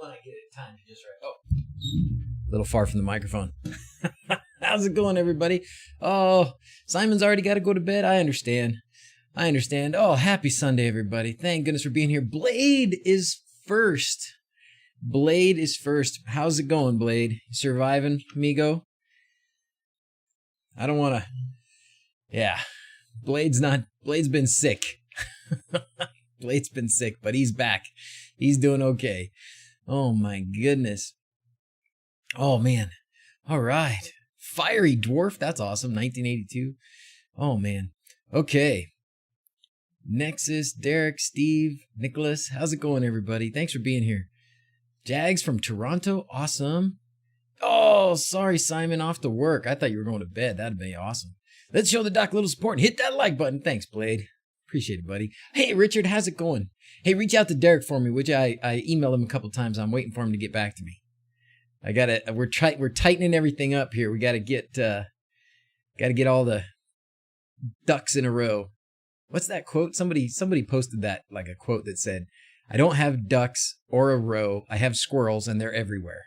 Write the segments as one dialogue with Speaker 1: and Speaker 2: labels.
Speaker 1: when I get it timed just right. Oh, a little far from the microphone. How's it going, everybody? Oh, Simon's already got to go to bed. I understand. Oh, happy Sunday, everybody. Thank goodness for being here. Blade is first. How's it going, Blade? You surviving, amigo? I don't want to. Yeah. Blade's been sick. Blade's been sick, but he's back. He's doing okay. Oh, my goodness. Oh, man. All right. Fiery Dwarf. That's awesome. 1982. Oh, man. Okay. Nexus, Derek, Steve, Nicholas. How's it going, everybody? Thanks for being here. Jags from Toronto. Awesome. Oh, sorry, Simon. Off to work. I thought you were going to bed. That'd be awesome. Let's show the doc a little support and hit that like button. Thanks, Blade. Appreciate it, buddy. Hey, Richard. How's it going? Hey, reach out to Derek for me, which I emailed him a couple times. I'm waiting for him to get back to me. We're tightening everything up here. We got to get all the ducks in a row. What's that quote? Somebody posted that, like a quote that said, I don't have ducks or a row. I have squirrels and they're everywhere.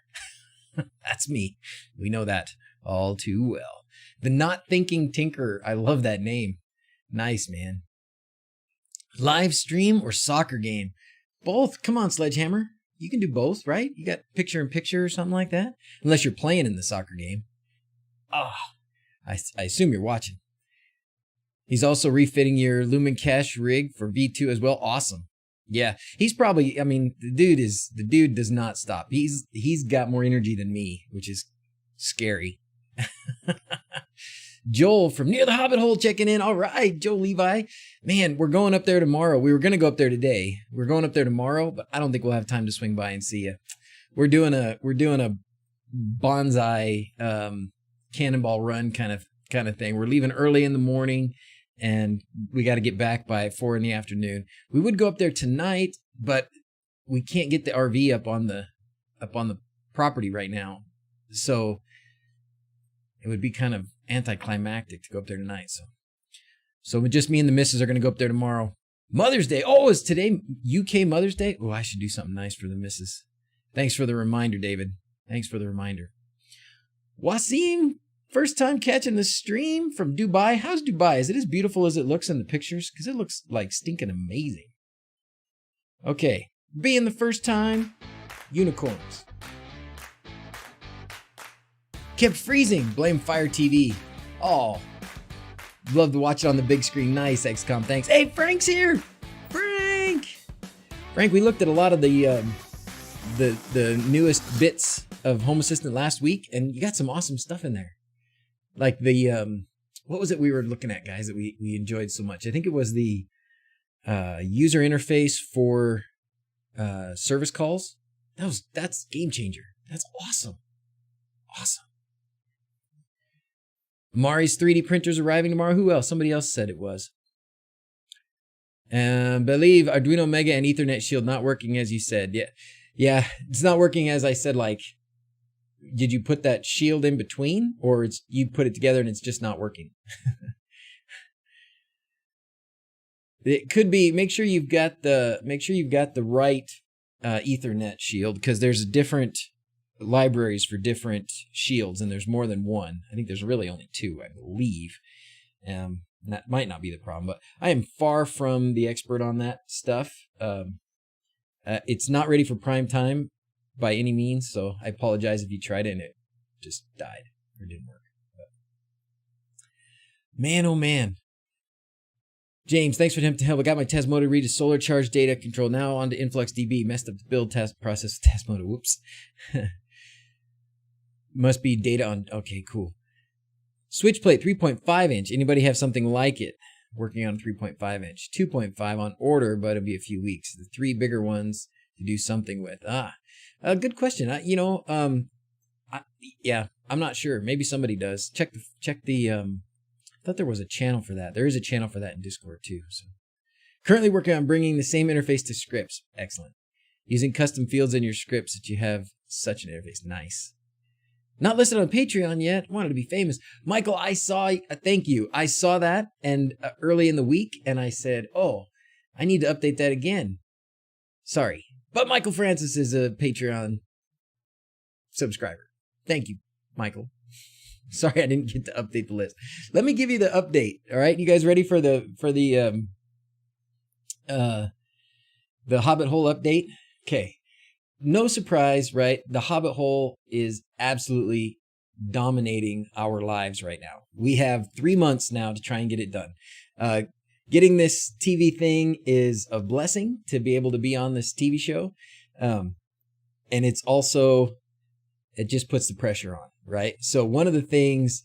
Speaker 1: That's me. We know that all too well. The Not Thinking Tinker. I love that name. Nice, man. Live stream or soccer game? Both. Come on, Sledgehammer. You can do both, right? You got picture in picture or something like that? Unless you're playing in the soccer game. I assume you're watching. He's also refitting your Lumen Cache rig for V2 as well. Awesome. Yeah, he's probably, I mean, the dude does not stop. He's got more energy than me, which is scary. Joel from near the Hobbit Hole checking in. All right, Joel Levi. Man, we're going up there tomorrow. We were going to go up there today. We're going up there tomorrow, but I don't think we'll have time to swing by and see you. We're doing a bonsai cannonball run kind of thing. We're leaving early in the morning. And we got to get back by 4 p.m. We would go up there tonight, but we can't get the RV up on the property right now. So it would be kind of anticlimactic to go up there tonight. So just me and the missus are going to go up there tomorrow. Mother's Day. Oh, is today UK Mother's Day? Oh, I should do something nice for the missus. Thanks for the reminder, David. Thanks for the reminder. Wasim. First time catching the stream from Dubai. How's Dubai? Is it as beautiful as it looks in the pictures? Because it looks like stinking amazing. Okay. Being the first time, unicorns. Kept freezing. Blame Fire TV. Oh. Love to watch it on the big screen. Nice, XCOM. Thanks. Hey, Frank's here. Frank, we looked at a lot of the newest bits of Home Assistant last week, and you got some awesome stuff in there. Like the, what was it we were looking at, guys, that we enjoyed so much? I think it was the user interface for service calls. That's game changer. That's awesome. Awesome. Mari's 3D printer's arriving tomorrow. Who else? Somebody else said it was. Believe Arduino Mega and Ethernet Shield not working as you said. Yeah, it's not working as I said, like, did you put that shield in between, or you put it together and it's just not working? It could be. Make sure you've got the right Ethernet shield, because there's different libraries for different shields, and there's more than one. I think there's really only two, I believe. That might not be the problem, but I am far from the expert on that stuff. It's not ready for prime time by any means, so I apologize if you tried it and it just died or didn't work. But man, oh man. James, thanks for him to help. I got my test mode to read a solar charge data control. Now on to InfluxDB. Messed up the build test process test mode. Whoops. Must be data on. Okay, cool. Switch plate 3.5 inch. Anybody have something like it? Working on 3.5 inch. 2.5 on order, but it'll be a few weeks. The 3 bigger ones to do something with. Good question. I'm not sure. Maybe somebody does. Check the. I thought there was a channel for that. There is a channel for that in Discord too. So, currently working on bringing the same interface to scripts. Excellent. Using custom fields in your scripts that you have such an interface. Nice. Not listed on Patreon yet. Wanted to be famous. Michael, I saw. Thank you. I saw that and early in the week, and I said, "Oh, I need to update that again." Sorry. But Michael Francis is a Patreon subscriber. Thank you, Michael. Sorry, I didn't get to update the list. Let me give you the update. All right, you guys ready for the Hobbit Hole update? Okay. No surprise, right? The Hobbit Hole is absolutely dominating our lives right now. We have 3 months now to try and get it done. Getting this TV thing is a blessing to be able to be on this TV show. And it's also, it just puts the pressure on, right? So one of the things,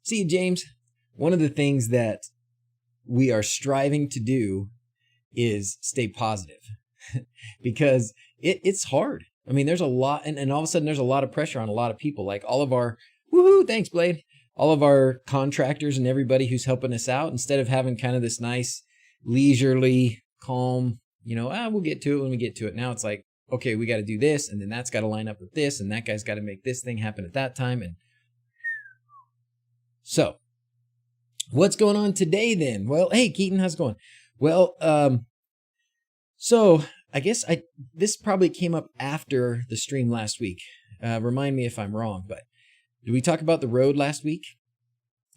Speaker 1: see you, James. One of the things that we are striving to do is stay positive because it's hard. I mean, there's a lot, and all of a sudden there's a lot of pressure on a lot of people. Like all of our, woohoo, thanks, Blade. All of our contractors and everybody who's helping us out, instead of having kind of this nice, leisurely, calm, we'll get to it when we get to it. Now it's like, okay, we got to do this, and then that's got to line up with this, and that guy's got to make this thing happen at that time. And so, what's going on today then? Well, hey, Keaton, how's it going? Well, so I guess this probably came up after the stream last week. Remind me if I'm wrong, but did we talk about the road last week?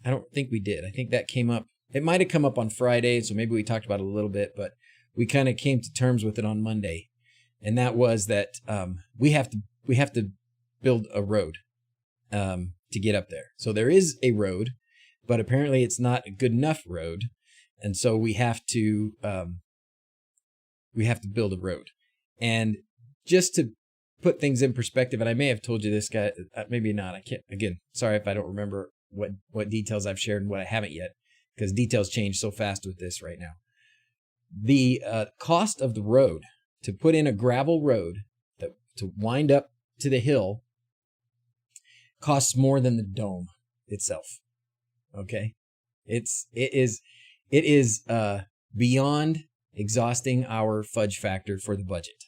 Speaker 1: I don't think we did. I think that came up. It might have come up on Friday, so maybe we talked about it a little bit, but we kind of came to terms with it on Monday. And that was that we have to build a road to get up there. So there is a road, but apparently it's not a good enough road, and so we have to build a road. And just to put things in perspective, and I may have told you this, guy, maybe not. I can't. Again, sorry if I don't remember what details I've shared and what I haven't yet, because details change so fast with this right now. The cost of the road, to put in a gravel road to wind up to the hill, costs more than the dome itself. Okay, it is beyond exhausting our fudge factor for the budget.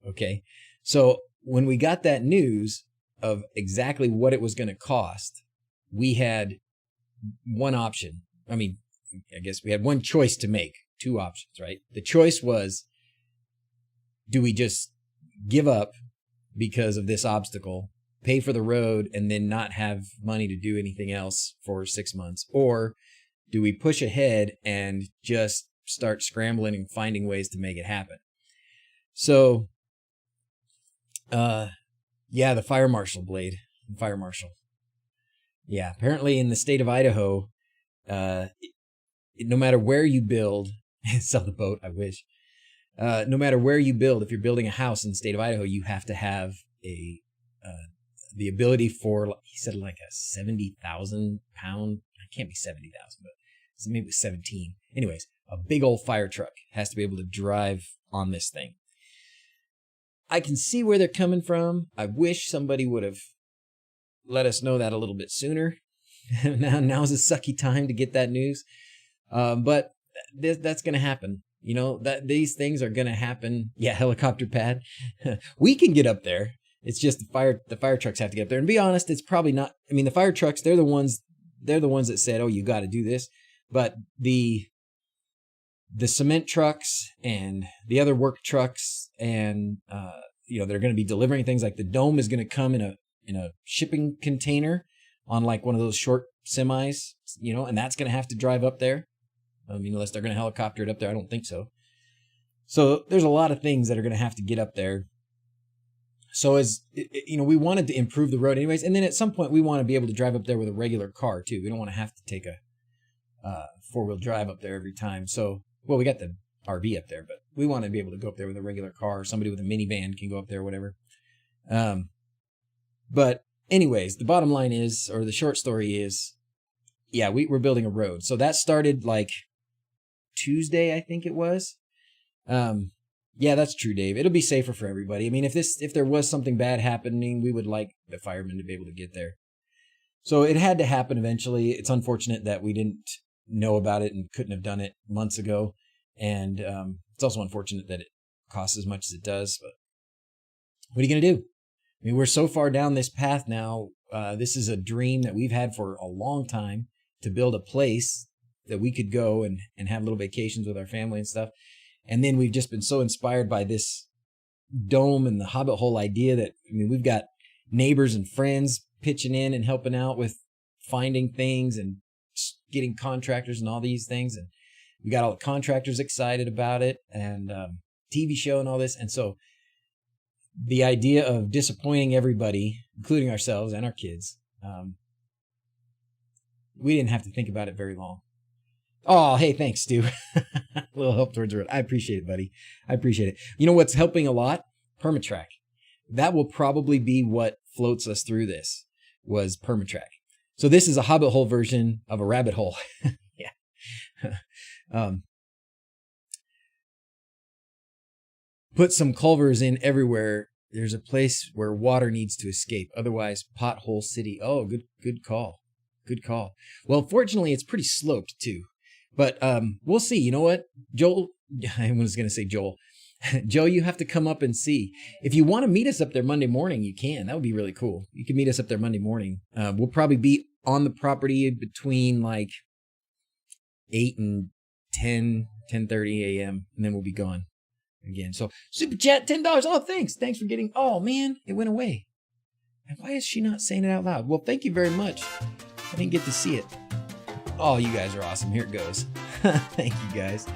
Speaker 1: Okay, so when we got that news of exactly what it was going to cost, we had one option. I mean, I guess we had one choice to make, two options, right? The choice was, do we just give up because of this obstacle, pay for the road, and then not have money to do anything else for 6 months? Or do we push ahead and just start scrambling and finding ways to make it happen? So, the fire marshal, Blade. The fire marshal. Yeah, apparently in the state of Idaho, no matter where you build, sell the boat, I wish. No matter where you build, if you're building a house in the state of Idaho, you have to have the ability for, he said, like a 70,000 pound, it can't be 70,000, but maybe it was 17. Anyways, a big old fire truck has to be able to drive on this thing. I can see where they're coming from. I wish somebody would have let us know that a little bit sooner. Now's a sucky time to get that news. But that's going to happen. That these things are going to happen. Yeah, helicopter pad. We can get up there. It's just the fire trucks have to get up there. And be honest, it's probably not. I mean, the fire trucks, they're the ones that said, "Oh, you got to do this." But the cement trucks and the other work trucks, and they're going to be delivering things. Like the dome is going to come in a shipping container on like one of those short semis, and that's going to have to drive up there. I mean, unless they're going to helicopter it up there, I don't think so. So there's a lot of things that are going to have to get up there. So we wanted to improve the road anyways, and then at some point we want to be able to drive up there with a regular car too. We don't want to have to take a 4-wheel drive up there every time. So, well, we got the RV up there, but we want to be able to go up there with a regular car. Somebody with a minivan can go up there, whatever. But anyways, the bottom line is, or the short story is, yeah, we're building a road. So that started like Tuesday, I think it was. Yeah, that's true, Dave. It'll be safer for everybody. I mean, if there was something bad happening, we would like the firemen to be able to get there. So it had to happen eventually. It's unfortunate that we didn't know about it and couldn't have done it months ago. And it's also unfortunate that it costs as much as it does. But what are you going to do? I mean, we're so far down this path now. This is a dream that we've had for a long time, to build a place that we could go and have little vacations with our family and stuff. And then we've just been so inspired by this dome and the Hobbit Hole idea that, I mean, we've got neighbors and friends pitching in and helping out with finding things and getting contractors and all these things. And we got all the contractors excited about it, and TV show and all this. And so the idea of disappointing everybody, including ourselves and our kids, we didn't have to think about it very long. Oh, hey, thanks, Stu. A little help towards the road. I appreciate it, buddy. I appreciate it. You know what's helping a lot? Permatrack. That will probably be what floats us through this, was Permatrack. So this is a Hobbit Hole version of a rabbit hole. Yeah. Put some culvers in everywhere. There's a place where water needs to escape. Otherwise, pothole city. Oh, good call. Good call. Well, fortunately, it's pretty sloped too. But we'll see. You know what, Joel? I was going to say Joel. Joe, you have to come up and see. If you want to meet us up there Monday morning, you can. That would be really cool. You can meet us up there Monday morning. We'll probably be on the property between like 8 and 10:30 a.m. and then we'll be gone again. So super chat, $10. Oh, thanks. Thanks for getting. Oh man, it went away. And why is she not saying it out loud? Well, thank you very much. I didn't get to see it. Oh, you guys are awesome. Here it goes. Thank you guys.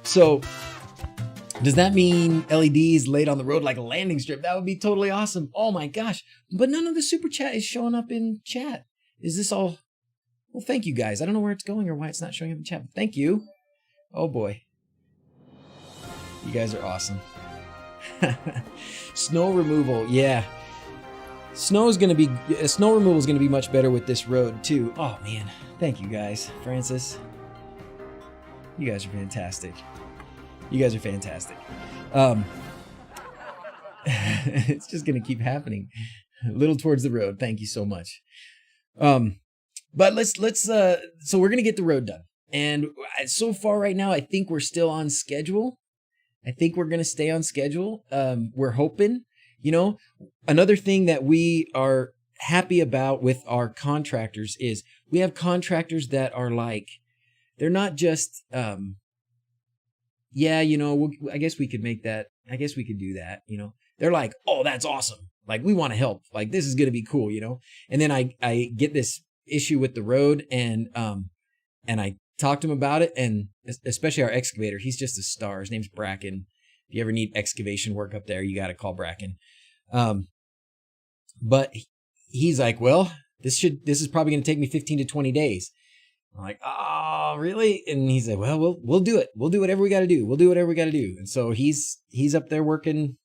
Speaker 1: So does that mean LEDs laid on the road like a landing strip? That would be totally awesome. Oh my gosh. But none of the super chat is showing up in chat. Is this all? Well, thank you guys. I don't know where it's going or why it's not showing up in chat. But thank you. Oh boy. You guys are awesome. Snow removal. Yeah. Snow removal is going to be much better with this road too. Oh man. Thank you guys. Francis. You guys are fantastic. You guys are fantastic. It's just going to keep happening. A little towards the road. Thank you so much. But so we're going to get the road done. And so far right now, I think we're still on schedule. I think we're going to stay on schedule. We're hoping, another thing that we are happy about with our contractors is we have contractors that are like, they're not just, I guess we could make that. I guess we could do that. They're like, oh, that's awesome. Like, we want to help. Like, this is going to be cool, And then I get this issue with the road and I talked to him about it, and especially our excavator. He's just a star. His name's Bracken. If you ever need excavation work up there, you got to call Bracken. But he's like, well, this is probably going to take me 15 to 20 days. I'm like, oh, really? And he said, well, we'll do it. We'll do whatever we got to do. We'll do whatever we got to do. And so he's up there working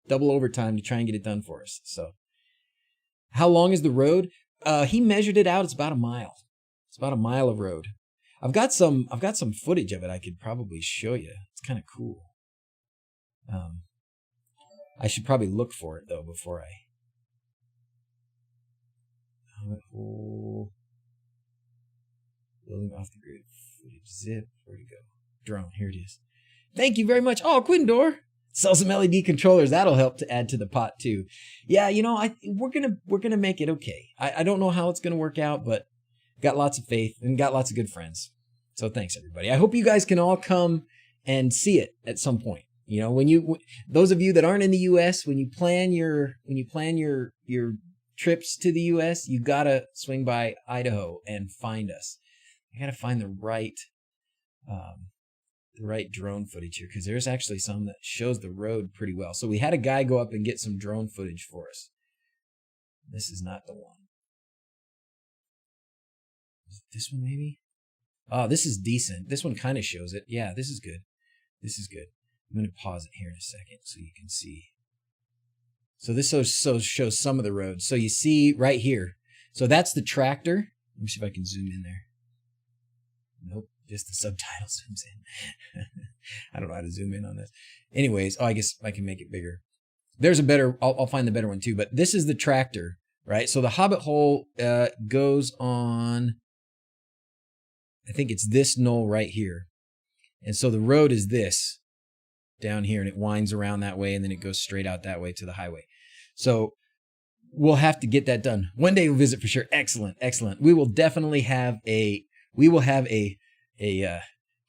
Speaker 1: double overtime to try and get it done for us. So how long is the road? He measured it out. It's about a mile. It's about a mile of road. I've got some footage of it I could probably show you. It's kind of cool. I should probably look for it though before I. Hobbit Hole. Building off the grid footage zip. Where'd it go? Drone. Here it is. Thank you very much. Oh, Quindor. Sell some LED controllers. That'll help to add to the pot too. Yeah, we're gonna make it okay. I don't know how it's gonna work out, but got lots of faith and got lots of good friends. So thanks everybody. I hope you guys can all come and see it at some point. Those of you that aren't in the U.S., when you plan your trips to the U.S., you gotta swing by Idaho and find us. I gotta find the right drone footage here, because there's actually some that shows the road pretty well. So we had a guy go up and get some drone footage for us. This is not the one. Is it this one maybe? Oh, this is decent. This one kind of shows it. Yeah, this is good. This is good. I'm going to pause it here in a second so you can see. So this shows some of the road. So you see right here. So that's the tractor. Let me see if I can zoom in there. Nope, just the subtitle zooms in. I don't know how to zoom in on this. Anyways, I guess I can make it bigger. There's a better, I'll find the better one too, but this is the tractor, right? So the Hobbit Hole goes on, I think it's this knoll right here. And so the road is this down here, and it winds around that way, and then it goes straight out that way to the highway. So we'll have to get that done. One day we'll visit for sure. Excellent, excellent. We will definitely have a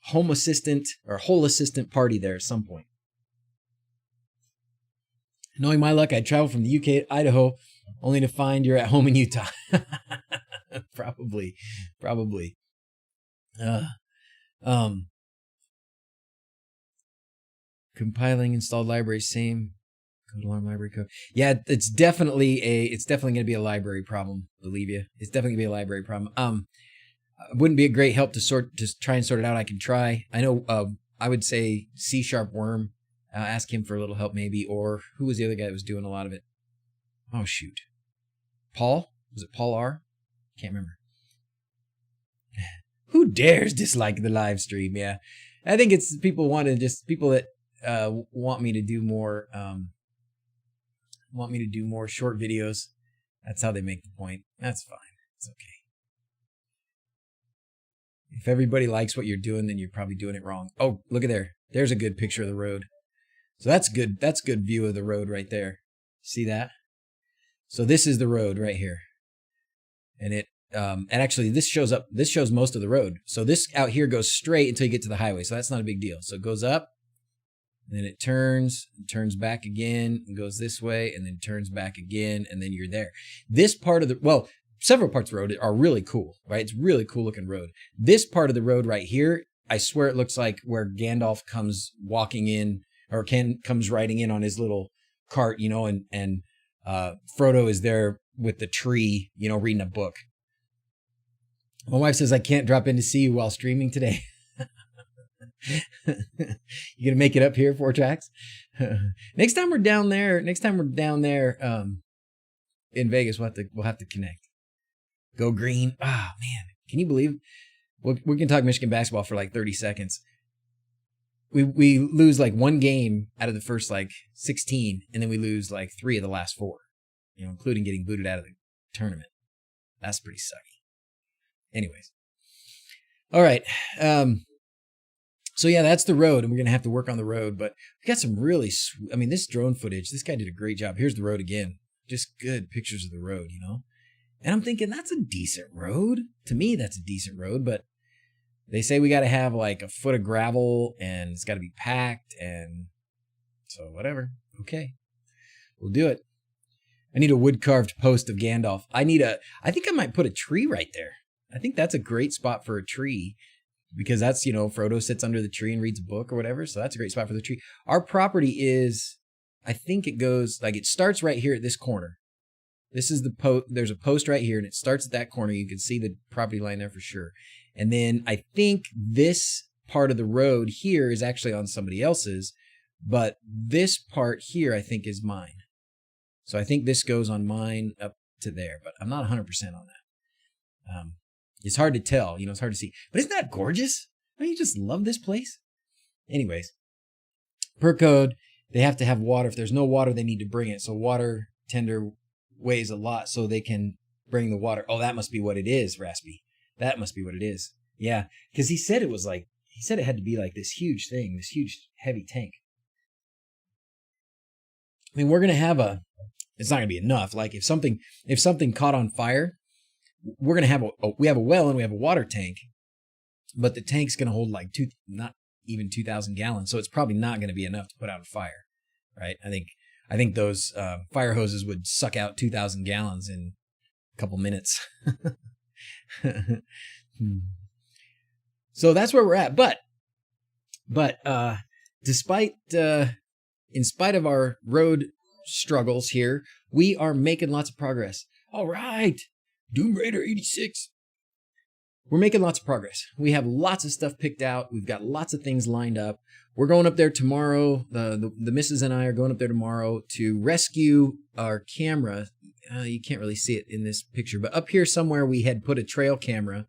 Speaker 1: home assistant or whole assistant party there at some point. Knowing my luck, I'd travel from the UK to Idaho only to find you're at home in Utah. Probably. Compiling installed library, same code alarm library code. Yeah, it's definitely going to be a library problem, believe you. It's definitely going to be a library problem. It wouldn't be a great help to try and sort it out. I can try. I know, I would say C# worm. Ask him for a little help maybe, or who was the other guy that was doing a lot of it? Oh, shoot. Paul? Was it Paul R? Can't remember. Who dares dislike the live stream? Yeah. I think it's people that want me to do more short videos. That's how they make the point. That's fine. It's okay. If everybody likes what you're doing, then you're probably doing it wrong. Oh, look at there. There's a good picture of the road. So that's good. That's good view of the road right there. See that? So this is the road right here. And and actually this shows most of the road. So this out here goes straight until you get to the highway. So that's not a big deal. So it goes up, then it turns back again, and goes this way, and then turns back again, and then you're there. This part of several parts of the road are really cool, right? It's a really cool looking road. This part of the road right here, I swear it looks like where Gandalf comes walking in, or comes riding in on his little cart, and Frodo is there with the tree, reading a book. My wife says I can't drop in to see you while streaming today. You gonna make it up here, 4 tracks? Next time we're down there in Vegas, we'll have to connect. Go green. Ah, man, can you believe? We can talk Michigan basketball for like 30 seconds. We lose like 1 game out of the first like 16, and then we lose like 3 of the last 4, including getting booted out of the tournament. That's pretty sucky. Anyways. All right. So yeah, that's the road, and we're going to have to work on the road, but we got some really this drone footage, this guy did a great job. Here's the road again. Just good pictures of the road, And I'm thinking that's a decent road. To me, that's a decent road, but they say we got to have like a foot of gravel, and it's got to be packed, and so whatever. Okay. We'll do it. I need a wood carved post of Gandalf. I think I might put a tree right there. I think that's a great spot for a tree, because that's, Frodo sits under the tree and reads a book or whatever. So that's a great spot for the tree. Our property is, I think it goes, like it starts right here at this corner. This is the post. There's a post right here, and it starts at that corner. You can see the property line there for sure. And then I think this part of the road here is actually on somebody else's, but this part here I think is mine. So I think this goes on mine up to there, but I'm not 100% on that. It's hard to tell, it's hard to see. But isn't that gorgeous? Don't you just love this place? Anyways, per code, they have to have water. If there's no water, they need to bring it. So water tender weighs a lot, so they can bring the water. Oh, that must be what it is, Raspy. That must be what it is. Yeah, because he said it had to be like this huge thing, this huge heavy tank. I mean, we're going to have it's not going to be enough. Like if something caught on fire, we're going to have we have a well and we have a water tank, but the tank's going to hold like not even 2,000 gallons. So it's probably not going to be enough to put out a fire, right? I think those fire hoses would suck out 2,000 gallons in a couple minutes. So that's where we're at. But in spite of our road struggles here, we are making lots of progress. All right. Doom Raider 86. We're making lots of progress. We have lots of stuff picked out. We've got lots of things lined up. We're going up there tomorrow. The missus and I are going up there tomorrow to rescue our camera. You can't really see it in this picture, but up here somewhere we had put a trail camera,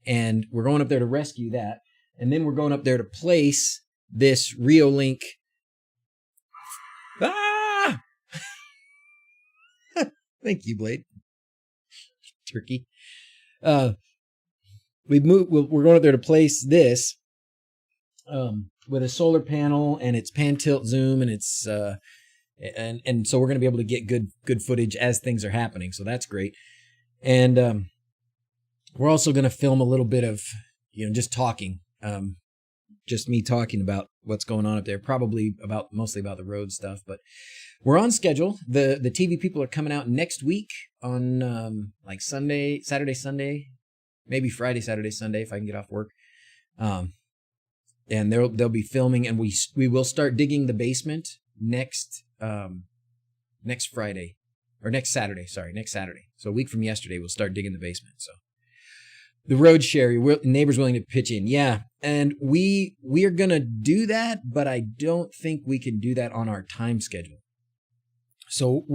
Speaker 1: and we're going up there to rescue that. And then we're going up there to place this Reolink. Ah! Thank you, Blade. Turkey. We're going up there to place this with a solar panel and its pan tilt zoom, and it's and so we're going to be able to get good footage as things are happening. So that's great. And we're also going to film a little bit of just talking, just me talking about what's going on up there, mostly about the road stuff. But we're on schedule. The TV people are coming out next week on like Saturday, Sunday, maybe Friday, Saturday, Sunday if I can get off work. And they'll be filming, and we will start digging the basement next Friday, or next Saturday. Sorry, next Saturday. So a week from yesterday, we'll start digging the basement. So the road share, neighbors willing to pitch in, yeah. And we are gonna do that, but I don't think we can do that on our time schedule. So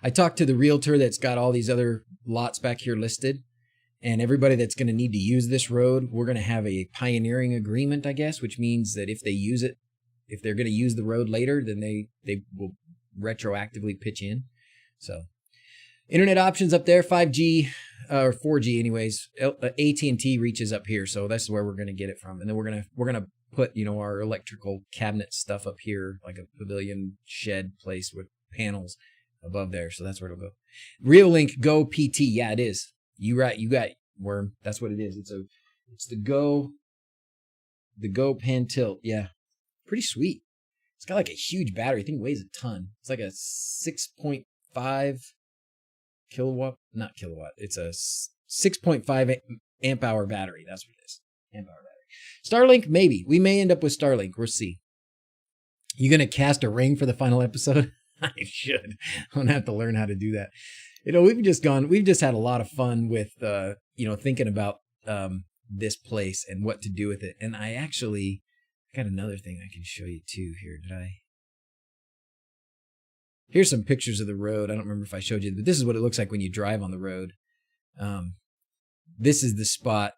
Speaker 1: I talked to the realtor that's got all these other lots back here listed. And everybody that's going to need to use this road, we're going to have a pioneering agreement, I guess, which means that if they use it, if they're going to use the road later, then they will retroactively pitch in. So internet options up there, 5G or 4G anyways. AT&T reaches up here, so that's where we're going to get it from. And then we're going to put, our electrical cabinet stuff up here, like a pavilion shed place with panels above there. So that's where it'll go. Reolink Go PT. Yeah, it is. You got Worm. That's what it is. It's the Go pan tilt. Yeah. Pretty sweet. It's got like a huge battery. I think it weighs a ton. It's like a 6.5 kilowatt, not kilowatt. It's a 6.5 amp hour battery. That's what it is. Amp hour battery. Starlink, maybe. We may end up with Starlink. We'll see. You going to cast a ring for the final episode? I should. I'm going to have to learn how to do that. We've just had a lot of fun with, thinking about this place and what to do with it. And I got another thing I can show you too here. Here's some pictures of the road. I don't remember if I showed you, but this is what it looks like when you drive on the road. This is the spot.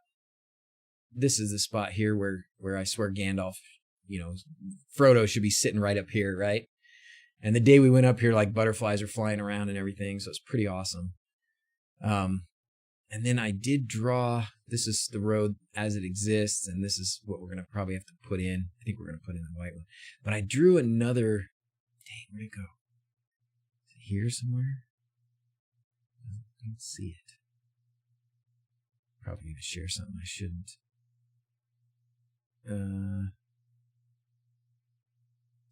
Speaker 1: This is the spot here where I swear Gandalf, Frodo should be sitting right up here, right? And the day we went up here, like butterflies are flying around and everything. So it's pretty awesome. And then I did draw, this is the road as it exists. And this is what we're going to probably have to put in. I think we're going to put in the white one. But I drew another, dang, where'd it go? Is it here somewhere? I don't see it. Probably going to share something I shouldn't.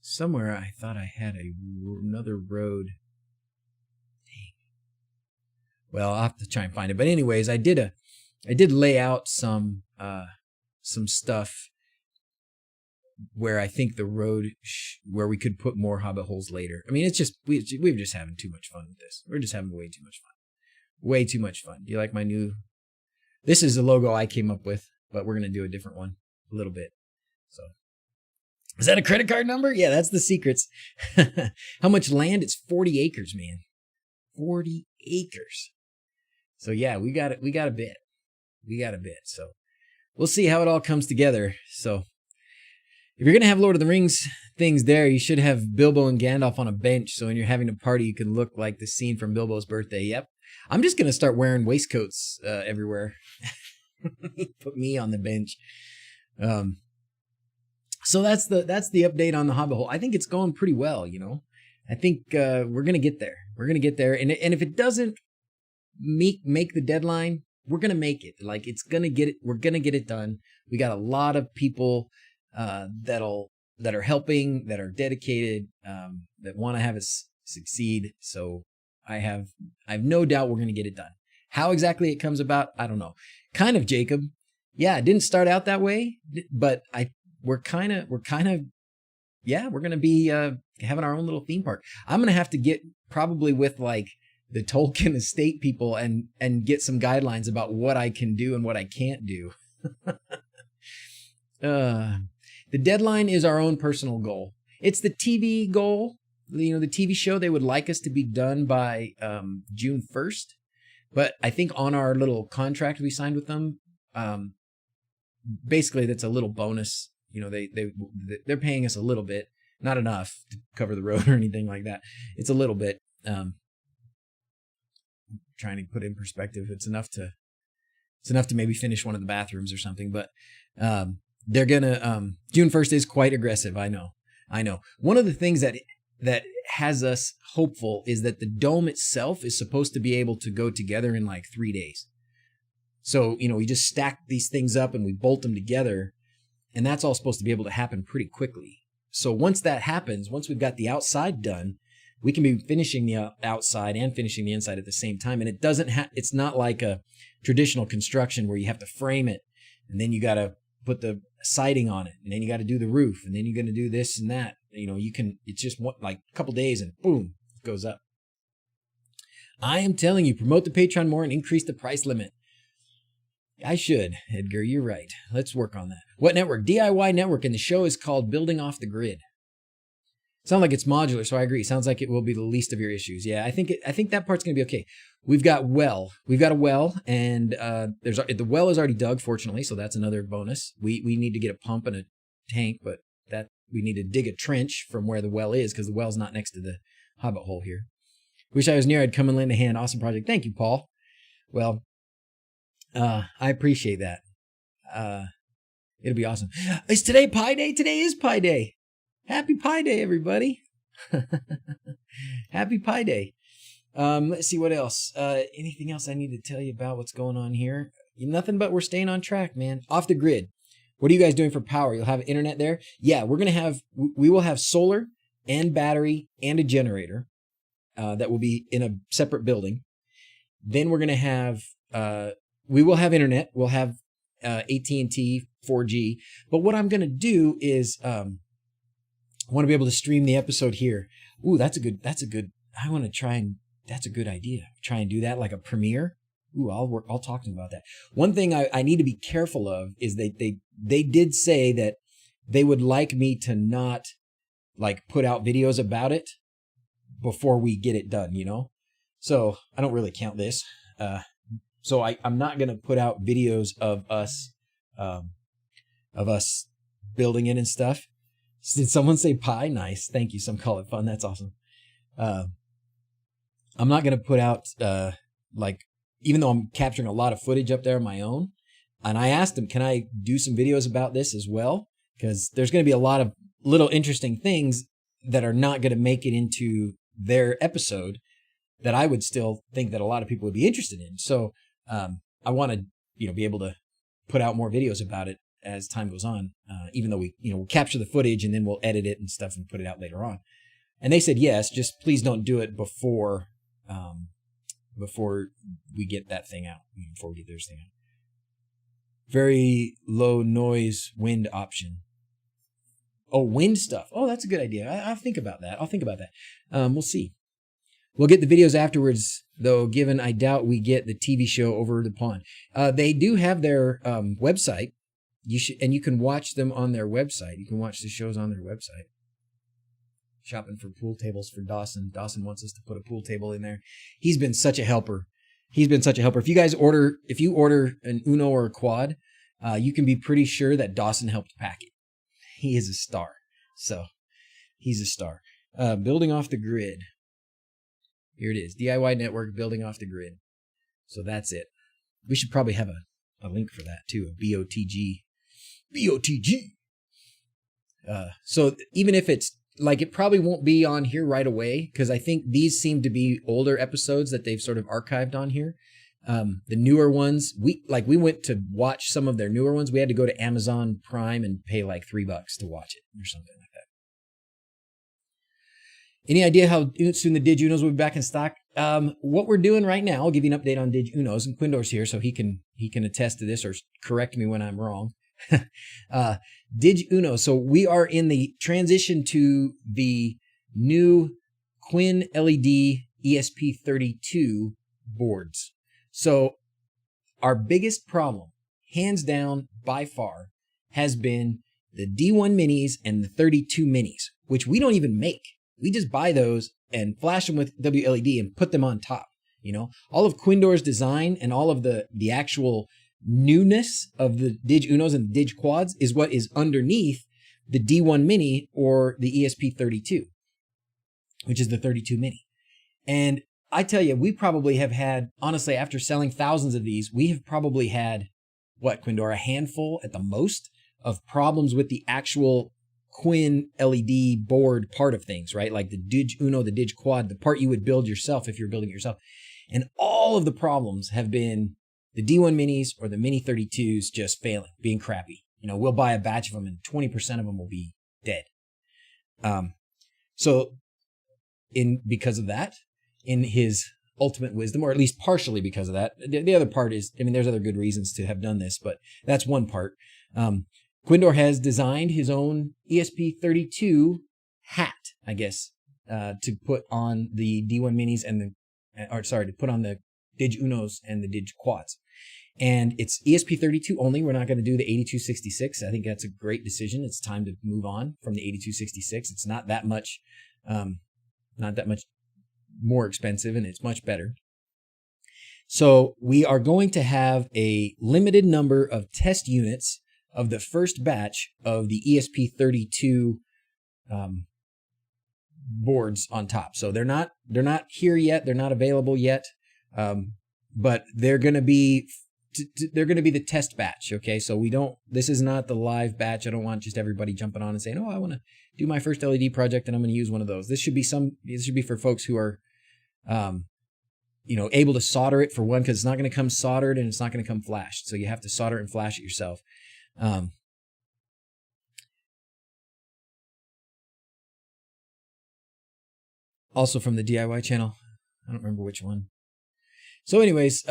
Speaker 1: Somewhere I thought I had another road. Dang. Well, I'll have to try and find it. But anyways, I did lay out some stuff where I think the road where we could put more Hobbit holes later. I mean, it's just we're just having too much fun with this. We're just having way too much fun. Way too much fun. Do you like my new? This is the logo I came up with, but we're gonna do a different one a little bit. So. Is that a credit card number? Yeah, that's the secrets. How much land? It's 40 acres, man. 40 acres. So yeah, we got it. We got a bit. So we'll see how it all comes together. So if you're going to have Lord of the Rings things there, you should have Bilbo and Gandalf on a bench. So when you're having a party, you can look like the scene from Bilbo's birthday. Yep. I'm just going to start wearing waistcoats everywhere. Put me on the bench. So that's the update on the Hobbit Hole. I think it's going pretty well, I think we're gonna get there. And if it doesn't make the deadline, we're gonna make it. Like we're gonna get it done. We got a lot of people that are helping, that are dedicated, that want to have us succeed. So I have no doubt we're gonna get it done. How exactly it comes about, I don't know. Kind of, Jacob. Yeah, it didn't start out that way, but we're kind of, yeah, we're going to be having our own little theme park. I'm going to have to get probably with like the Tolkien estate people and get some guidelines about what I can do and what I can't do. The deadline is our own personal goal. It's the TV goal. The TV show, they would like us to be done by June 1st. But I think on our little contract we signed with them, basically that's a little bonus. They're paying us a little bit, not enough to cover the road or anything like that. It's a little bit. Trying to put it in perspective, it's enough to maybe finish one of the bathrooms or something. But they're gonna June 1st is quite aggressive. I know. One of the things that has us hopeful is that the dome itself is supposed to be able to go together in like 3 days. So we just stack these things up and we bolt them together. And that's all supposed to be able to happen pretty quickly. So once that happens, once we've got the outside done, we can be finishing the outside and finishing the inside at the same time. And it doesn't it's not like a traditional construction where you have to frame it and then you got to put the siding on it and then you got to do the roof and then you're going to do this and that. It's just like a couple days and boom, it goes up. I am telling you, promote the Patreon more and increase the price limit. I should, Edgar, you're right. Let's work on that. What network? DIY network, and the show is called Building Off the Grid. Sounds like it's modular, so I agree. Sounds like it will be the least of your issues. Yeah, I think that part's going to be okay. We've got a well, and the well is already dug, fortunately, so that's another bonus. We need to get a pump and a tank, but that we need to dig a trench from where the well is because the well's not next to the Hobbit Hole here. Wish I was near. I'd come and lend a hand. Awesome project. Thank you, Paul. Well, I appreciate that. It'll be awesome. Is today Pi Day? Today is Pi Day. Happy Pi Day, everybody. Happy Pi Day. Let's see what else. Anything else I need to tell you about what's going on here? Nothing, but we're staying on track, man. Off the grid. What are you guys doing for power? You'll have internet there? Yeah, we will have solar and battery and a generator that will be in a separate building. Then we're going to have, we will have internet. We'll have AT&T 4G. But what I'm going to do is, I want to be able to stream the episode here. Ooh, that's a good, I want to try and, that's a good idea. Try and do that like a premiere. Ooh, I'll talk to them about that. One thing I need to be careful of is they did say that they would like me to not like put out videos about it before we get it done, So I don't really count this. So I'm not going to put out videos of us building it and stuff. Did someone say pie? Nice. Thank you. Some call it fun. That's awesome. I'm not going to put out, even though I'm capturing a lot of footage up there on my own. And I asked them, can I do some videos about this as well? Because there's going to be a lot of little interesting things that are not going to make it into their episode that I would still think that a lot of people would be interested in. So I want to, be able to put out more videos about it as time goes on, even though we'll capture the footage and then we'll edit it and stuff and put it out later on. And they said, yes, just please don't do it before we get that thing out, before we get theirs thing out. Very low noise wind option. Oh, wind stuff. Oh, that's a good idea. I'll think about that. We'll see. We'll get the videos afterwards, though, given I doubt we get the TV show over the pond. They do have their website. You can watch them on their website. You can watch the shows on their website. Shopping for pool tables for Dawson. Dawson wants us to put a pool table in there. He's been such a helper. If you guys order an Uno or a quad, you can be pretty sure that Dawson helped pack it. He is a star. So he's a star. Building off the grid. Here it is. DIY network building off the grid. So that's it. We should probably have a link for that too. A BOTG. So even if it's like, it probably won't be on here right away, because I think these seem to be older episodes that they've sort of archived on here. The newer ones, we went to watch some of their newer ones. We had to go to Amazon Prime and pay like $3 to watch it or something like that. Any idea how soon the Dig Unos will be back in stock? What we're doing right now, I'll give you an update on Dig Unos, and Quindor's here so he can attest to this or correct me when I'm wrong. Dig Uno. So we are in the transition to the new Quinn LED ESP32 boards. So our biggest problem, hands down by far, has been the D1 minis and the 32 minis, which we don't even make. We just buy those and flash them with WLED and put them on top. All of Quindor's design and all of the actual newness of the Dig Unos and the Dig Quads is what is underneath the D1 Mini or the ESP32, which is the 32 Mini. And I tell you, we probably have had, honestly, after selling thousands of these, we have probably had, what, Quindor, a handful at the most of problems with the actual Quinn LED board part of things, right? Like the Dig Uno, the Dig Quad, the part you would build yourself if you're building it yourself. And all of the problems have been the D1 minis or the mini 32s just failing, being crappy. We'll buy a batch of them and 20% of them will be dead. So because of that, in his ultimate wisdom, or at least partially because of that. The other part is, I mean, there's other good reasons to have done this, but that's one part. Quindor has designed his own ESP32 hat, I guess, to put on the D1 minis to put on the Dig Unos and the Dig Quads. And it's ESP32 only. We're not going to do the 8266. I think that's a great decision. It's time to move on from the 8266. It's not that much more expensive, and it's much better. So we are going to have a limited number of test units of the first batch of the ESP32 boards on top. So they're not here yet. They're not available yet. But they're going to be the test batch. Okay. So this is not the live batch. I don't want just everybody jumping on and saying, oh, I want to do my first LED project and I'm going to use one of those. This should be for folks who are, able to solder it, for one, because it's not going to come soldered and it's not going to come flashed. So you have to solder and flash it yourself. Also from the DIY channel. I don't remember which one. So anyways,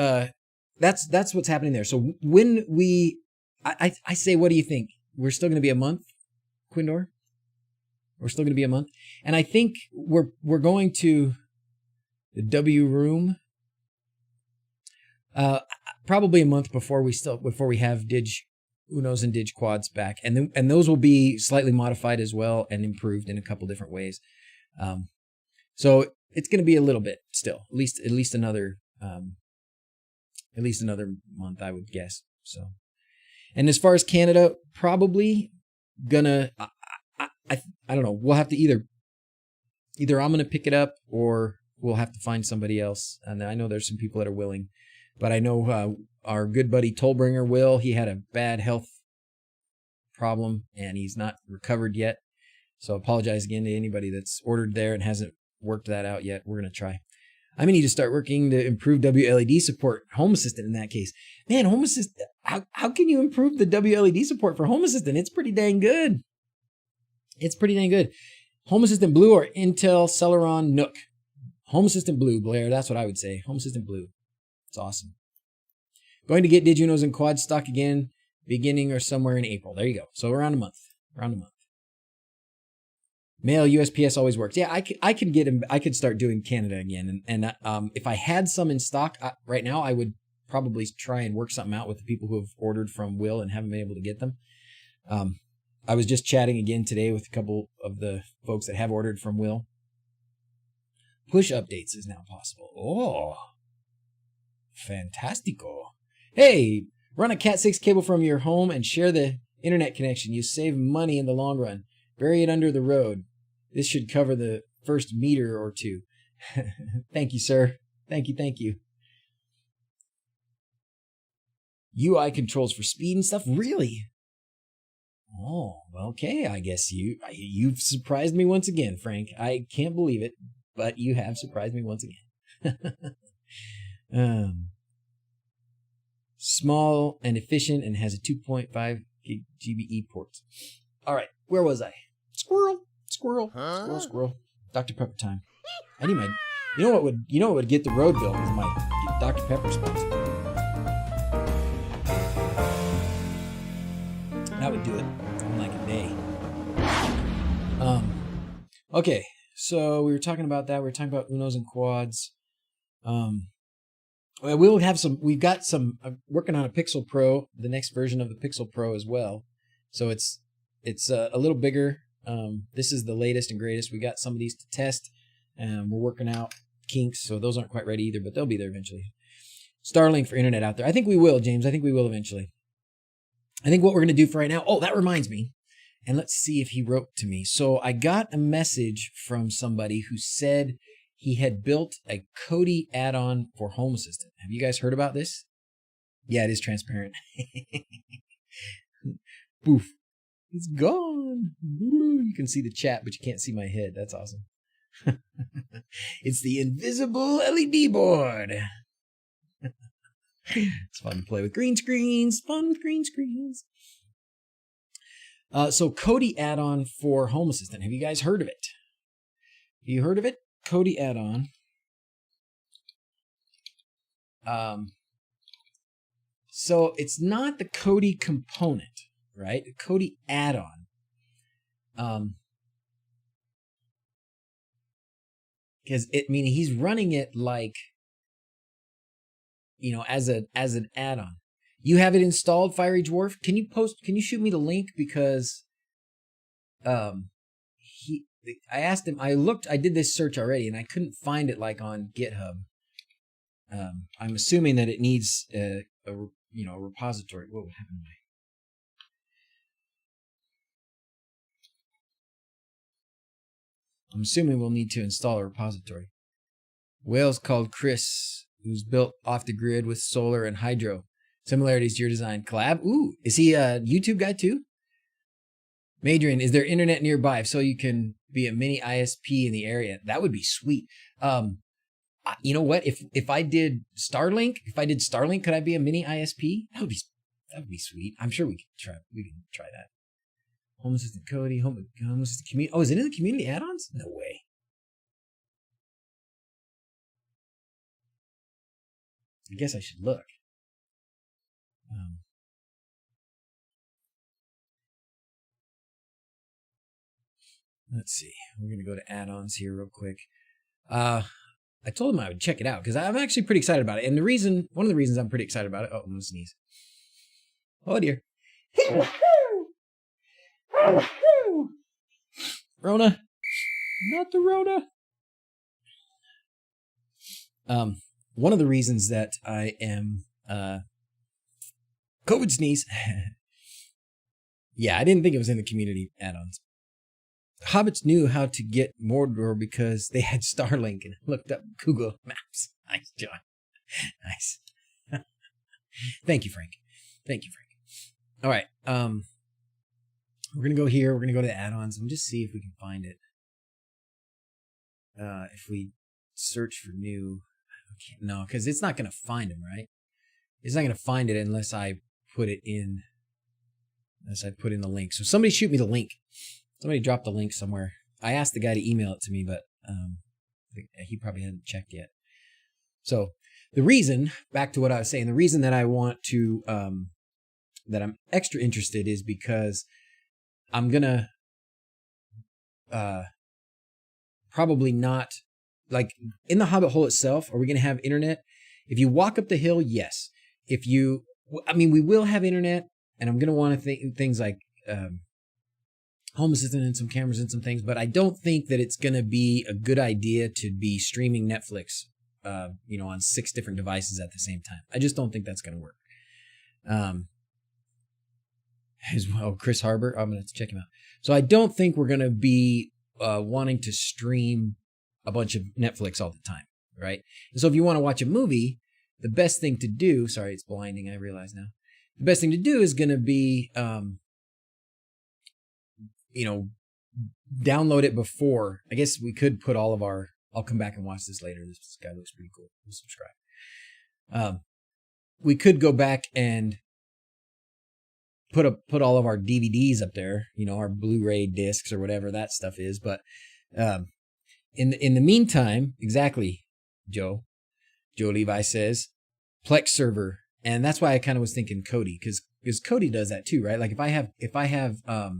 Speaker 1: that's what's happening there. So when I say, what do you think? We're still going to be a month, Quindor? We're still going to be a month. And I think we're going to the W room probably a month before we have Dig Unos and Dig Quads back. And those will be slightly modified as well and improved in a couple different ways. So it's going to be a little bit still, at least another month, I would guess. So, and as far as Canada, probably gonna, I don't know. We'll have to either I'm gonna pick it up, or we'll have to find somebody else. And I know there's some people that are willing, but I know our good buddy Tollbringer will. He had a bad health problem and he's not recovered yet. So I apologize again to anybody that's ordered there and hasn't worked that out yet. We're gonna try. I'm going to need to start working to improve WLED support. Home Assistant in that case. Man, Home Assistant, how can you improve the WLED support for Home Assistant? It's pretty dang good. Home Assistant Blue or Intel Celeron Nook? Home Assistant Blue, Blair. That's what I would say. Home Assistant Blue. It's awesome. Going to get Dig Unos and Quad stock again, beginning or somewhere in April. There you go. So around a month. Mail USPS always works. Yeah, I could get him. I could start doing Canada again, and if I had some in stock right now, I would probably try and work something out with the people who have ordered from Will and haven't been able to get them. I was just chatting again today with a couple of the folks that have ordered from Will. Push updates is now possible. Oh, fantastico! Hey, run a Cat6 cable from your home and share the internet connection. You save money in the long run. Bury it under the road. This should cover the first meter or two. Thank you, sir. Thank you. UI controls for speed and stuff? Really? Oh, okay. I guess you've surprised me once again, Frank. I can't believe it, but you have surprised me once again. Small and efficient and has a 2.5 gig GBE port. All right. Where was I? Squirrel. Dr. Pepper time. I need my. You know what would get the road bill is my Dr. Pepper sponsor. That would do it in like a day. Okay, so we were talking about that. We were talking about Unos and Quads. We'll have some. We've got some. Working on a Pixel Pro, the next version of the Pixel Pro as well. So it's a little bigger. This is the latest and greatest. We got some of these to test, and we're working out kinks, so those aren't quite ready either, but they'll be there eventually. Starlink for internet out there. I think we will, James. I think we will eventually. I think what we're going to do for right now. Oh, that reminds me. And let's see if he wrote to me. So I got a message from somebody who said he had built a Kodi add-on for Home Assistant. Have you guys heard about this? Yeah, it is transparent. Boof. It's gone. You can see the chat, but you can't see my head. That's awesome. It's the invisible LED board. It's fun to play with green screens. So Kodi add-on for Home Assistant. Have you guys heard of it? You heard of it? Kodi Addon. So it's not the Kodi component, right? The Kodi add-on. Because he's running it like, as an add-on. You have it installed, Fiery Dwarf? Can you shoot me the link? Because I asked him, I did this search already and I couldn't find it like on GitHub. I'm assuming that it needs a repository. What happened to I'm assuming we'll need to install a repository. Whale's called Chris, who's built off the grid with solar and hydro. Similarities to your design. Collab? Ooh, is he a YouTube guy too? Madrian, is there internet nearby so you can be a mini ISP in the area? That would be sweet. You know what? If I did Starlink, could I be a mini ISP? That would be sweet. I'm sure we can try that. Home Assistant Kodi, Home Assistant Community. Oh, is it in the community add-ons? No way. I guess I should look. Let's see. We're going to go to add-ons here real quick. I told him I would check it out because I'm actually pretty excited about it. And one of the reasons I'm pretty excited about it. Oh, I'm going to sneeze. Oh, dear. Rona. Not the Rona. One of the reasons that I am COVID sneeze. Yeah, I didn't think it was in the community add-ons. Hobbits knew how to get Mordor because they had Starlink and looked up Google Maps. Nice, John. Nice. Thank you, Frank. All right. We're going to go here. We're going to go to the add-ons and just see if we can find it. If we search for new, no, because it's not going to find them, right? It's not going to find it unless I put it in, the link. So somebody shoot me the link. Somebody dropped the link somewhere. I asked the guy to email it to me, but he probably hadn't checked yet. So the reason, back to what I was saying, the reason that I want to, that I'm extra interested is because I'm going to probably not, like in the Hobbit Hole itself, are we going to have internet? If you walk up the hill, yes. We will have internet, and I'm going to want to things like Home Assistant and some cameras and some things, but I don't think that it's going to be a good idea to be streaming Netflix, on 6 different devices at the same time. I just don't think that's going to work. As well, Chris Harbor, I'm going to check him out. So I don't think we're going to be wanting to stream a bunch of Netflix all the time, right? And so if you want to watch a movie, the best thing to do, sorry, it's blinding, I realize now. The best thing to do is going to be, download it before. I guess we could put all of our, I'll come back and watch this later. This guy looks pretty cool. We'll subscribe. We could go back and put all of our DVDs up there, our Blu-ray discs or whatever that stuff is. But in the meantime, exactly, Joe Levi says, Plex server. And that's why I kind of was thinking Kodi, because Kodi does that too, right? Like if I have all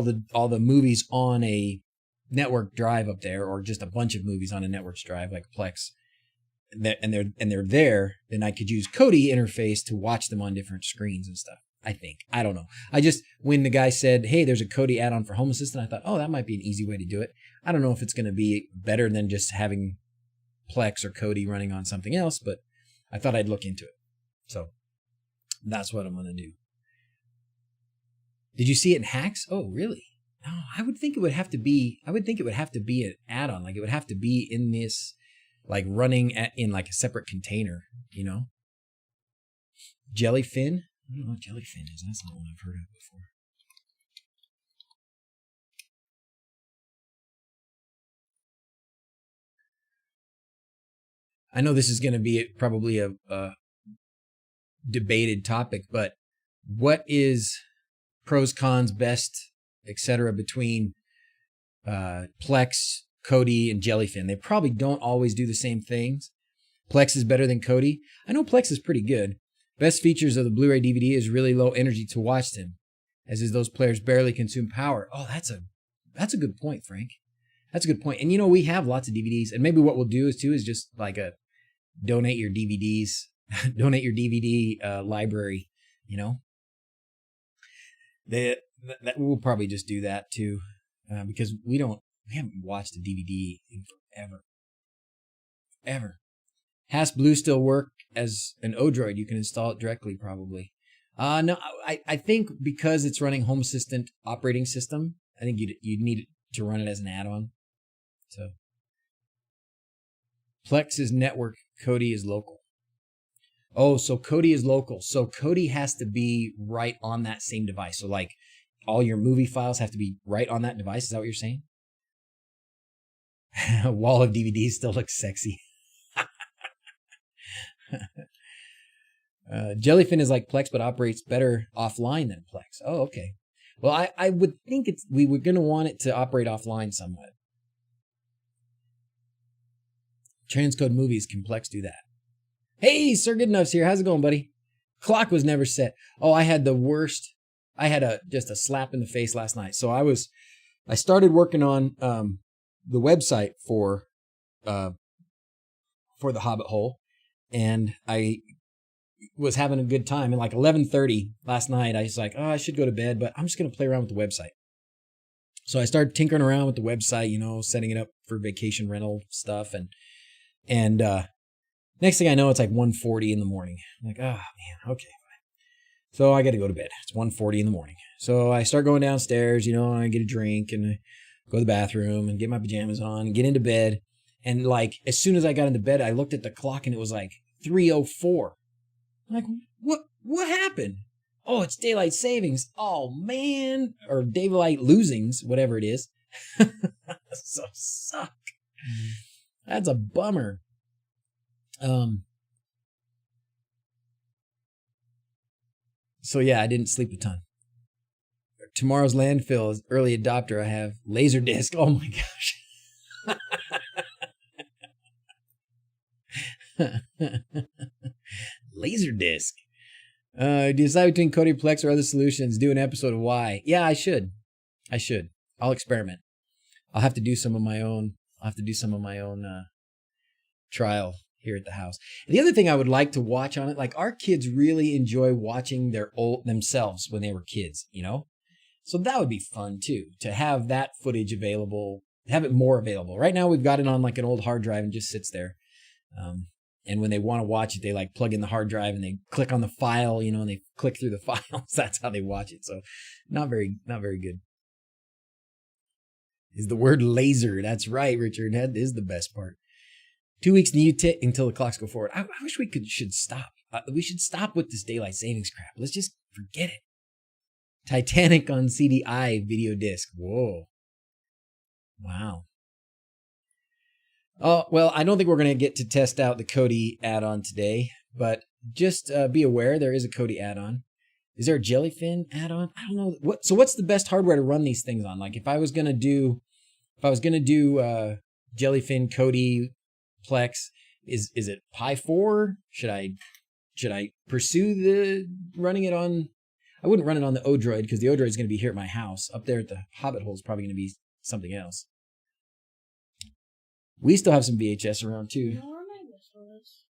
Speaker 1: the movies on a network drive up there, or just a bunch of movies on a network's drive, like Plex, and they're there, then I could use Kodi interface to watch them on different screens and stuff. I think. I don't know. When the guy said, hey, there's a Kodi add-on for Home Assistant, I thought, oh, that might be an easy way to do it. I don't know if it's going to be better than just having Plex or Kodi running on something else, but I thought I'd look into it. So that's what I'm going to do. Did you see it in Hacks? Oh, really? No, I would think it would have to be an add-on. Like it would have to be in this, like running in like a separate container, Jellyfin? I don't know what Jellyfin is. That's not one I've heard of before. I know this is going to be probably a debated topic, but what is pros, cons, best, etc. between Plex, Kodi and Jellyfin. They probably don't always do the same things. Plex is better than Kodi. I know Plex is pretty good. Best features of the Blu-ray DVD is really low energy to watch them, as is those players barely consume power. Oh, that's a good point, Frank. That's a good point. And we have lots of DVDs, and maybe what we'll do is just like donate your DVDs, donate your DVD library. That we'll probably just do that too, because we haven't watched a DVD in forever. Has Blue still work as an Odroid? You can install it directly, probably. No, I think because it's running Home Assistant operating system, I think you'd need to run it as an add-on. So, Plex is network, Kodi is local. Oh, so Kodi is local. So Kodi has to be right on that same device. So like all your movie files have to be right on that device. Is that what you're saying? A wall of DVDs still looks sexy. Jellyfin is like Plex, but operates better offline than Plex. Oh, okay. Well, I would think we were going to want it to operate offline somewhat. Transcode movies, can Plex do that? Hey, Sir Goodenough's here. How's it going, buddy? Clock was never set. Oh, I had the worst. I had just a slap in the face last night. So I started working on the website for the Hobbit Hole, and I was having a good time. And like 11:30 last night, I was like, oh, I should go to bed, but I'm just going to play around with the website. So I started tinkering around with the website, setting it up for vacation rental stuff. And next thing I know, it's like 1:40 in the morning. I'm like, oh, man, okay. So I got to go to bed. It's 1:40 in the morning. So I start going downstairs, I get a drink and I go to the bathroom and get my pajamas on and get into bed. And like, as soon as I got into bed, I looked at the clock and it was like 3:04. I'm like, what happened? Oh, it's daylight savings. Oh, man. Or daylight losings, whatever it is. So suck. That's a bummer. So yeah, I didn't sleep a ton. Tomorrow's landfill is early adopter. I have Laserdisc. Oh my gosh. Laserdisc. Decide between Kodi, Plex, or other solutions. Do an episode of why. Yeah, I should. I'll experiment. I'll have to do some of my own. Trial here at the house. And the other thing I would like to watch on it, like our kids really enjoy watching themselves when they were kids, So that would be fun too, to have that footage available, have it more available. Right now we've got it on like an old hard drive and just sits there. And when they want to watch it, they like plug in the hard drive and they click on the file, and they click through the files. That's how they watch it. So not very good. Is the word laser. That's right, Richard. That is the best part. 2 weeks until the clocks go forward. I wish we should stop. We should stop with this daylight savings crap. Let's just forget it. Titanic on CDI video disc. Whoa. Wow. Oh, well, I don't think we're going to get to test out the Kodi add-on today, but just be aware there is a Kodi add-on. Is there a Jellyfin add-on? I don't know. What's the best hardware to run these things on? Like if I was going to do Jellyfin, Kodi, Plex, is it Pi 4? Should I pursue running it on? I wouldn't run it on the Odroid because the Odroid is going to be here at my house. Up there at the Hobbit Hole is probably going to be something else. We still have some VHS around too.
Speaker 2: You know where my whistle is?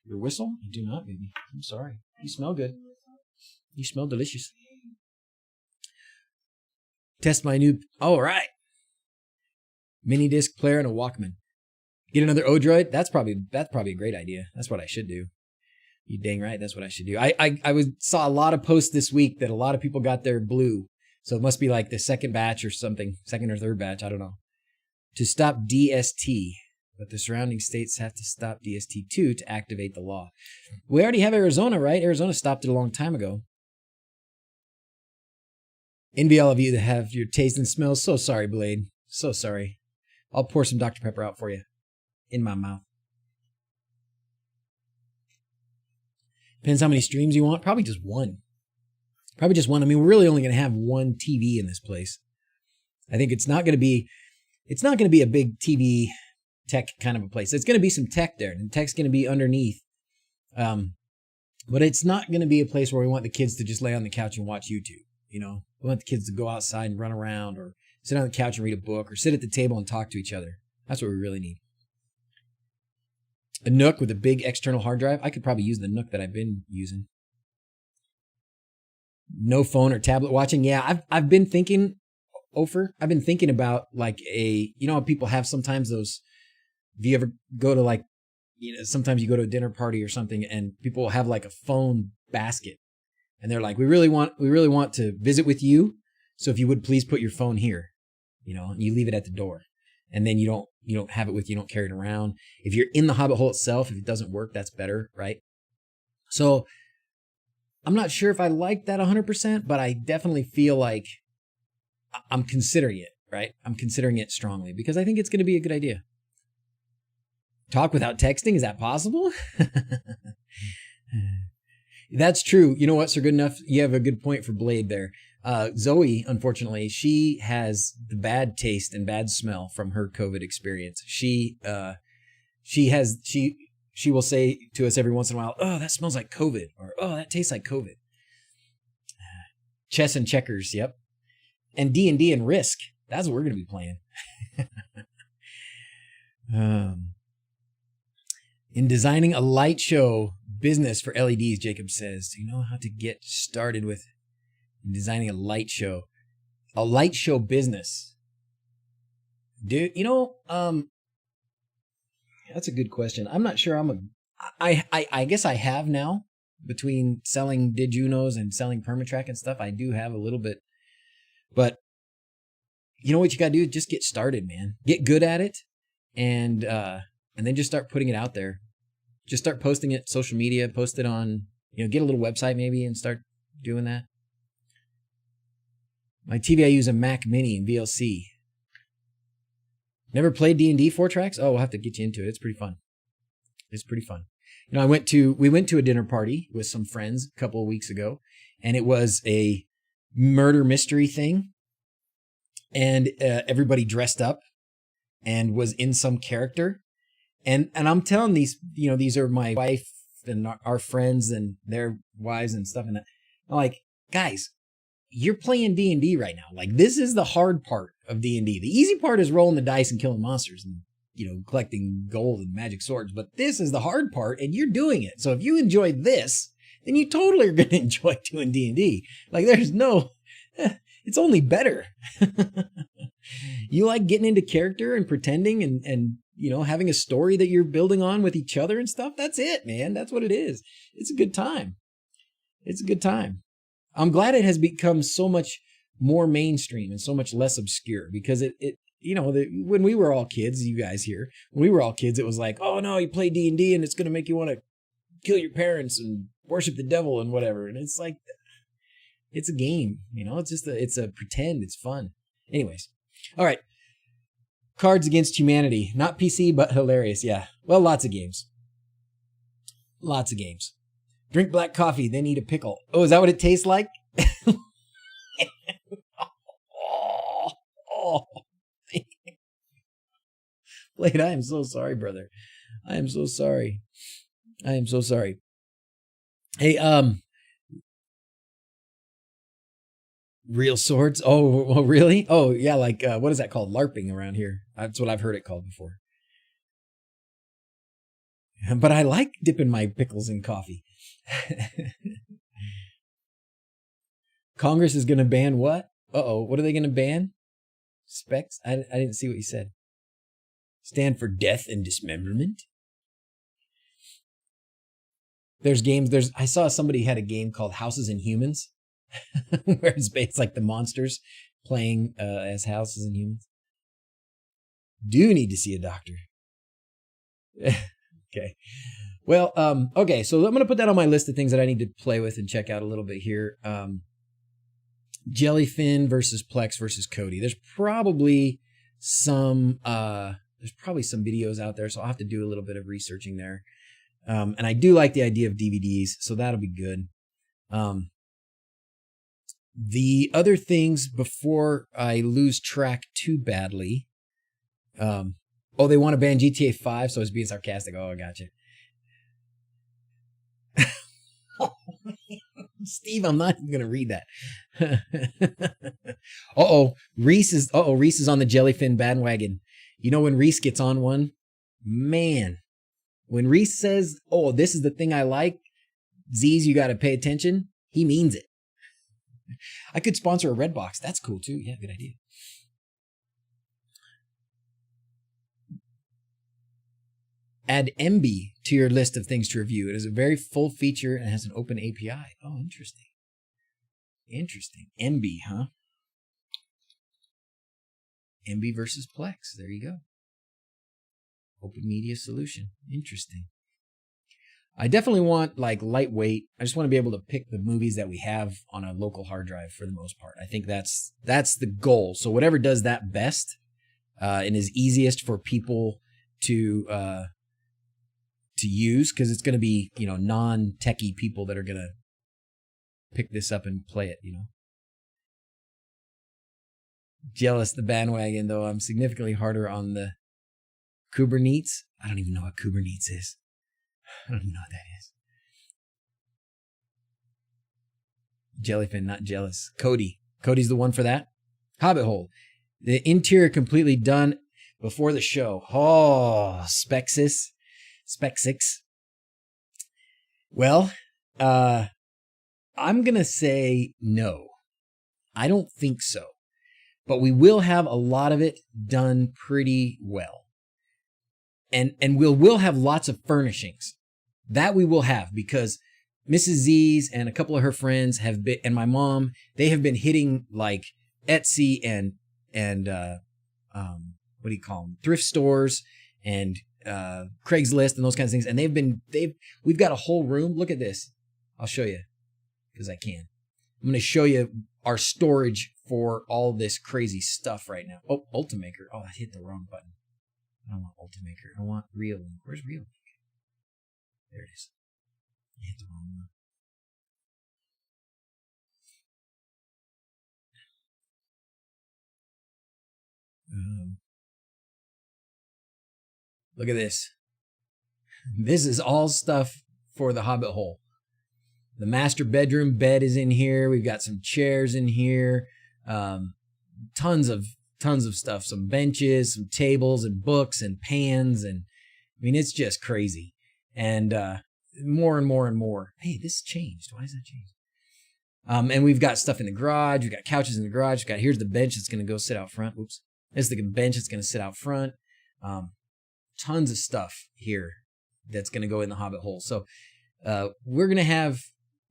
Speaker 1: Your whistle? I do not, baby. I'm sorry. You smell good. You smell delicious. Test my new. All right. Mini disc player and a Walkman. Get another Odroid? That's probably a great idea. That's what I should do. You dang right. That's what I should do. I saw a lot of posts this week that a lot of people got their blue. So it must be like the second batch or something. Second or third batch. I don't know. To stop DST. But the surrounding states have to stop DST2 to activate the law. We already have Arizona, right? Arizona stopped it a long time ago. Envy all of you that have your taste and smells. So sorry, Blade. So sorry. I'll pour some Dr. Pepper out for you. In my mouth. Depends how many streams you want. Probably just one. I mean, we're really only going to have one TV in this place. I think it's not going to be... it's not going to be a big TV tech kind of a place. It's going to be some tech there, and the tech's going to be underneath. But it's not going to be a place where we want the kids to just lay on the couch and watch YouTube. You know, we want the kids to go outside and run around, or sit on the couch and read a book, or sit at the table and talk to each other. That's what we really need. A Nook with a big external hard drive. I could probably use the Nook that I've been using. No phone or tablet watching. Yeah, I've been thinking, Ofer, I've been thinking about like you know how people have sometimes those, if you ever go to like, you know, sometimes you go to a dinner party or something and people will have like a phone basket and they're like, we really want to visit with you. So if you would please put your phone here, you know, and you leave it at the door, and then you don't have it with you, don't carry it around. If you're in the Hobbit Hole itself, if it doesn't work, that's better, right? So I'm not sure if I like that 100%, but I definitely feel like I'm considering it, right? I'm considering it strongly because I think it's going to be a good idea. Talk without texting, is that possible? That's true. You know what, Sir Good Enough? You have a good point for Blade there. Zoe, unfortunately, she has the bad taste and bad smell from her COVID experience. She will say to us every once in a while, "Oh, that smells like COVID," or "Oh, that tastes like COVID." Chess and checkers, yep. And D&D and Risk. That's what we're going to be playing. In designing a light show business for LEDs, Jacob says, do you know how to get started with designing a light show business? Dude, you know, that's a good question. I'm not sure I guess I have now, between selling DrZzs and selling Permatrack and stuff. I do have a little bit, but you know what you got to do? Just get started, man. Get good at it. And then just start putting it out there. Just start posting it, social media, post it on, you know, get a little website maybe and start doing that. My TV, I use a Mac Mini and VLC. Never played D&D 4-tracks? Oh, we'll have to get you into it. It's pretty fun. It's pretty fun. You know, we went to a dinner party with some friends a couple of weeks ago, and it was a murder mystery thing. And everybody dressed up and was in some character. And I'm telling these, you know, these are my wife and our friends and their wives and stuff. And I'm like, guys, you're playing D&D right now. Like, this is the hard part of D&D. The easy part is rolling the dice and killing monsters and, you know, collecting gold and magic swords. But this is the hard part, and you're doing it. So if you enjoy this, then you totally are going to enjoy doing D&D. Like, there's no, it's only better. You like getting into character and pretending and you know, having a story that you're building on with each other and stuff. That's it, man. That's what it is. It's a good time. It's a good time. I'm glad it has become so much more mainstream and so much less obscure, because it you know, when we were all kids, you guys here, when we were all kids, it was like, oh no, you play D&D and it's going to make you want to kill your parents and worship the devil and whatever. And it's like, it's a game, you know, it's a pretend, it's fun. Anyways. All right. Cards Against Humanity. Not PC, but hilarious. Yeah. Well, lots of games. Lots of games. Drink black coffee, then eat a pickle. Oh, is that what it tastes like? oh. Blade, I am so sorry, brother. I am so sorry. I am so sorry. Hey, real swords? Oh, really? Oh, yeah, like, what is that called? LARPing around here. That's what I've heard it called before. But I like dipping my pickles in coffee. Congress is going to ban what? Uh-oh, what are they going to ban? Specs? I didn't see what you said. Stand for death and dismemberment? There's games, I saw somebody had a game called Houses and Humans. Where it's like the monsters playing as houses and humans. Do need to see a doctor. Okay. Well, okay, so I'm going to put that on my list of things that I need to play with and check out a little bit here. Jellyfin versus Plex versus Kodi. There's probably some videos out there, so I'll have to do a little bit of researching there. And I do like the idea of DVDs, so that'll be good. The other things, before I lose track too badly, Oh, they want to ban GTA 5, so it's being sarcastic. Oh, I gotcha. Steve, I'm not even gonna read that. Reese is on the jellyfin bandwagon. You know when Reese gets on one, man. When Reese says, "Oh, this is the thing I like," Z's, you got to pay attention. He means it. I could sponsor a Redbox. That's cool too. Yeah, good idea. Add MB to your list of things to review. It is a very full feature and has an open API. Oh, interesting. Interesting. MB, huh? MB versus Plex. There you go. Open media solution. Interesting. I definitely want like lightweight. I just want to be able to pick the movies that we have on a local hard drive for the most part. I think that's the goal. So whatever does that best and is easiest for people to use, because it's going to be, you know, non-techie people that are going to pick this up and play it, you know. Jealous the bandwagon, though. I'm significantly harder on the Kubernetes. I don't even know what Kubernetes is. I don't even know what that is. Jellyfin, not jealous. Cody's the one for that. Hobbit Hole. The interior completely done before the show. Oh, Spec 6. Well, I'm going to say no. I don't think so. But we will have a lot of it done pretty well. And we'll have lots of furnishings. That we will have, because Mrs. Z's and a couple of her friends have been, and my mom, they have been hitting like Etsy and what do you call them? Thrift stores and Craigslist and those kinds of things. And we've got a whole room. Look at this. I'll show you because I can. I'm going to show you our storage for all this crazy stuff right now. Oh, Ultimaker. Oh, I hit the wrong button. I don't want Ultimaker. I want Real. Where's Real? There it is. I hit the wrong one. Look at this. This is all stuff for the Hobbit Hole. The master bedroom bed is in here. We've got some chairs in here. Tons of stuff. Some benches, some tables and books and pans. And I mean, it's just crazy. And more and more and more. Hey, this changed. Why does that change? And we've got stuff in the garage. We've got couches in the garage. Here's the bench that's going to go sit out front. Oops. This is the bench that's going to sit out front. Tons of stuff here that's going to go in the Hobbit Hole. So we're going to have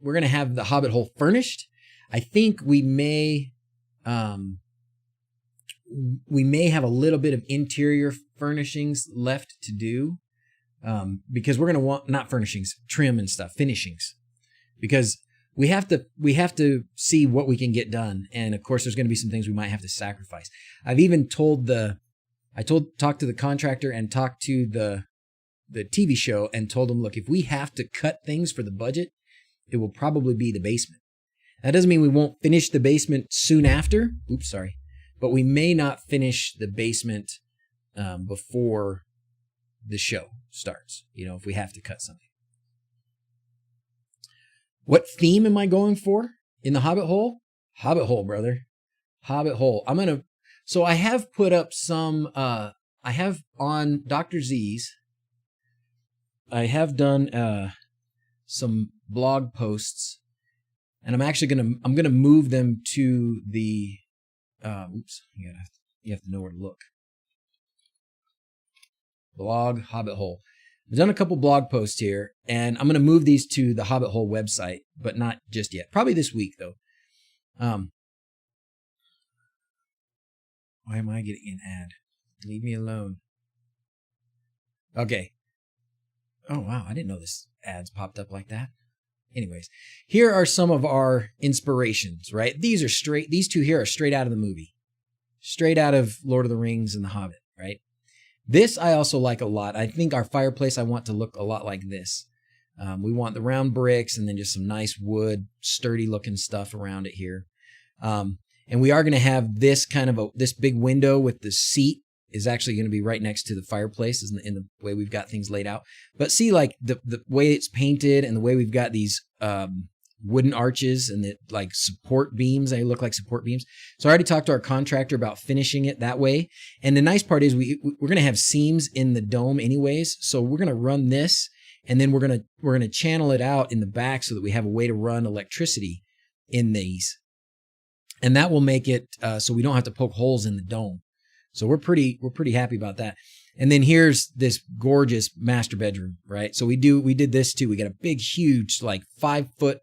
Speaker 1: the Hobbit Hole furnished. I think we may have a little bit of interior furnishings left to do. Because we're going to want, not furnishings, trim and stuff, finishings, because we have to see what we can get done. And of course, there's going to be some things we might have to sacrifice. I've even talked to the contractor and talked to the TV show and told them, look, if we have to cut things for the budget, it will probably be the basement. That doesn't mean we won't finish the basement soon after. Oops, sorry. But we may not finish the basement before the show starts, you know, if we have to cut something. What theme am I going for in the Hobbit Hole? Hobbit Hole, brother. Hobbit Hole. So I have put up some, I have on DrZzs, I have done some blog posts, and I'm actually I'm gonna move them to the, oops, you have to know where to look. Blog Hobbit Hole. I've done a couple blog posts here, and I'm going to move these to the Hobbit Hole website, but not just yet. Probably this week, though. Why am I getting an ad? Leave me alone. Okay. Oh, wow. I didn't know this ads popped up like that. Anyways, here are some of our inspirations, right? These two here are straight out of the movie. Straight out of Lord of the Rings and The Hobbit, right? This I also like a lot. I think our fireplace I want to look a lot like this. We want the round bricks and then just some nice wood, sturdy looking stuff around it here. And we are going to have this kind of this big window with the seat is actually going to be right next to the fireplace in the way we've got things laid out. But see, like the way it's painted and the way we've got these wooden arches and the like support beams, they look like support beams. So I already talked to our contractor about finishing it that way. And the nice part is we're going to have seams in the dome anyways. So we're going to run this, and then we're going to channel it out in the back so that we have a way to run electricity in these. And that will make it so we don't have to poke holes in the dome. So we're pretty happy about that. And then here's this gorgeous master bedroom, right? So we did this too. We got a big, huge, like 5-foot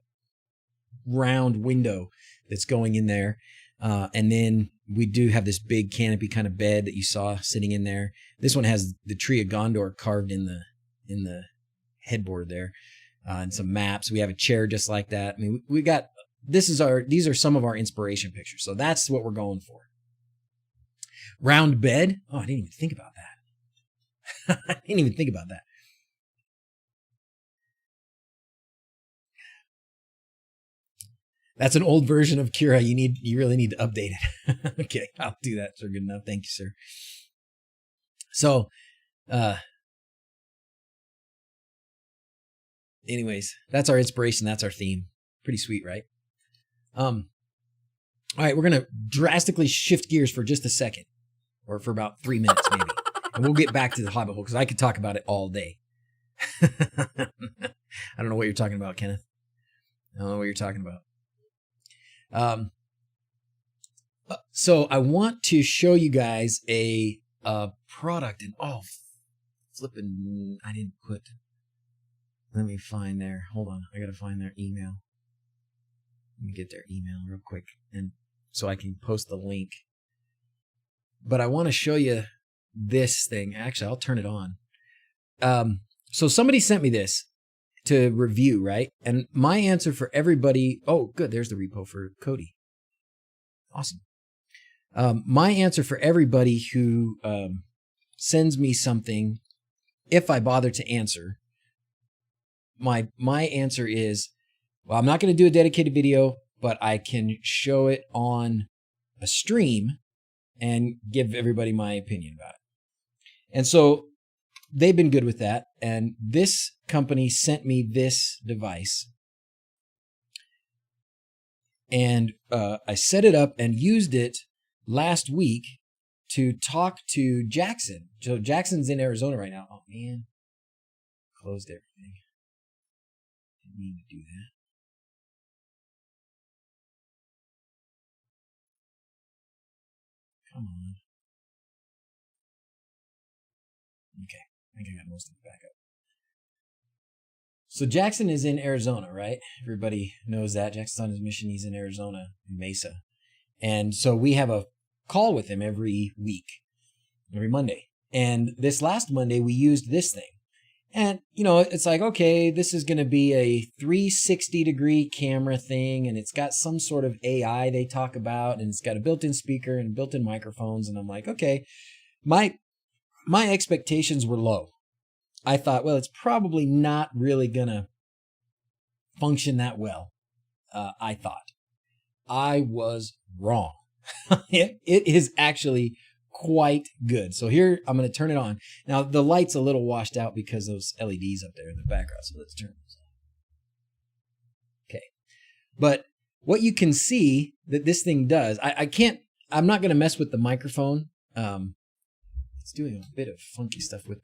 Speaker 1: round window that's going in there. And then we do have this big canopy kind of bed that you saw sitting in there. This one has the tree of Gondor carved in the headboard there, and some maps. We have a chair just like that. I mean, these are some of our inspiration pictures. So that's what we're going for. Round bed. Oh, I didn't even think about that. I didn't even think about that. That's an old version of Kira. You really need to update it. Okay, I'll do that, sir. Good enough. Thank you, sir. So, anyways, that's our inspiration. That's our theme. Pretty sweet, right? All right, we're going to drastically shift gears for just a second, or for about 3 minutes maybe. And we'll get back to the Hobbit Hole because I could talk about it all day. I don't know what you're talking about, Kenneth. I don't know what you're talking about. So I want to show you guys a product, and flipping, I didn't put. Let me find hold on, I gotta find their email. Let me get their email real quick, and so I can post the link. But I want to show you this thing. Actually, I'll turn it on. So somebody sent me this to review, right? And my answer for everybody, oh, good, there's the repo for Kodi. Awesome. My answer for everybody who sends me something, if I bother to answer, my answer is, well, I'm not going to do a dedicated video, but I can show it on a stream and give everybody my opinion about it. And so they've been good with that. And this company sent me this device. And I set it up and used it last week to talk to Jackson. So Jackson's in Arizona right now. Oh, man. Closed everything. Didn't mean to do that. Come on. Okay. I think I got most of it back up. So Jackson is in Arizona, right? Everybody knows that. Jackson's on his mission. He's in Arizona, Mesa. And so we have a call with him every week, every Monday. And this last Monday, we used this thing. And, you know, it's like, okay, this is going to be a 360-degree camera thing, and it's got some sort of AI they talk about, and it's got a built-in speaker and built-in microphones. And I'm like, okay, my expectations were low. I thought, well, it's probably not really going to function that well. I thought. I was wrong. It is actually quite good. So here, I'm going to turn it on. Now, the light's a little washed out because those LEDs up there in the background. So let's turn this on. Okay. But what you can see that this thing does, I'm not going to mess with the microphone. It's doing a bit of funky stuff with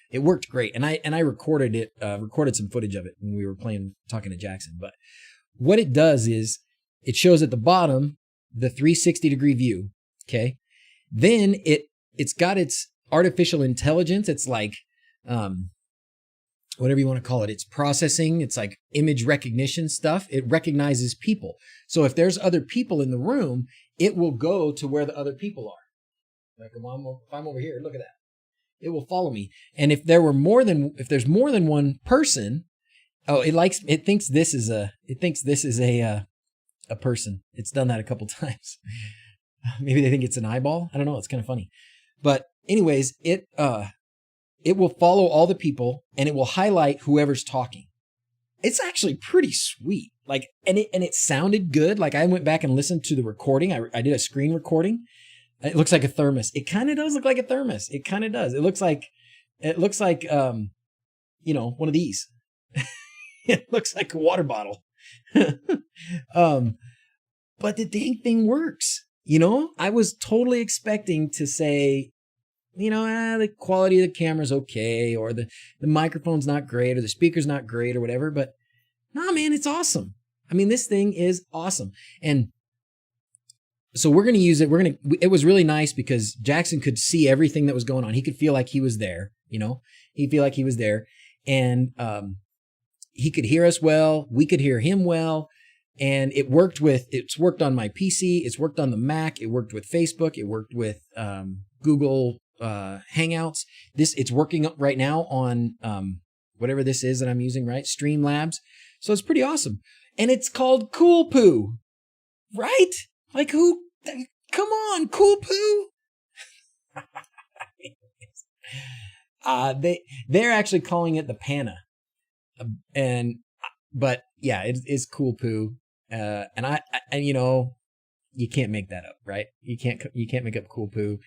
Speaker 1: it worked great. And I recorded some footage of it when we were talking to Jackson. But what it does is it shows at the bottom the 360-degree view. Okay. Then it's got its artificial intelligence. It's like, whatever you want to call it. It's processing. It's like image recognition stuff. It recognizes people. So if there's other people in the room, it will go to where the other people are. Like if I'm over here, look at that. It will follow me. And if there's more than one person, it thinks this is a person. It's done that a couple times. Maybe they think it's an eyeball. I don't know. It's kind of funny. But anyways, it will follow all the people and it will highlight whoever's talking. It's actually pretty sweet. Like, and it sounded good. Like I went back and listened to the recording. I did a screen recording It looks like a thermos. It kind of does look like a thermos. It kind of does. It looks like, one of these. It looks like a water bottle. But the dang thing works. I was totally expecting to say, the quality of the camera's okay, or the microphone's not great, or the speaker's not great, or whatever. But nah, man, it's awesome. I mean, this thing is awesome. And so we're going to use it. It was really nice because Jackson could see everything that was going on. He could feel like he was there, he'd feel like he was there, and, he could hear us well. We could hear him well. And it's worked on my PC. It's worked on the Mac. It worked with Facebook. It worked with, Google, Hangouts. It's working right now on, whatever this is that I'm using, right? Streamlabs. So it's pretty awesome. And it's called Cool Poo, right? Like come on, Cool Poo. They're actually calling it the Pana. But yeah, it is Cool Poo. And you can't make that up, right? You can't make up Cool Poo.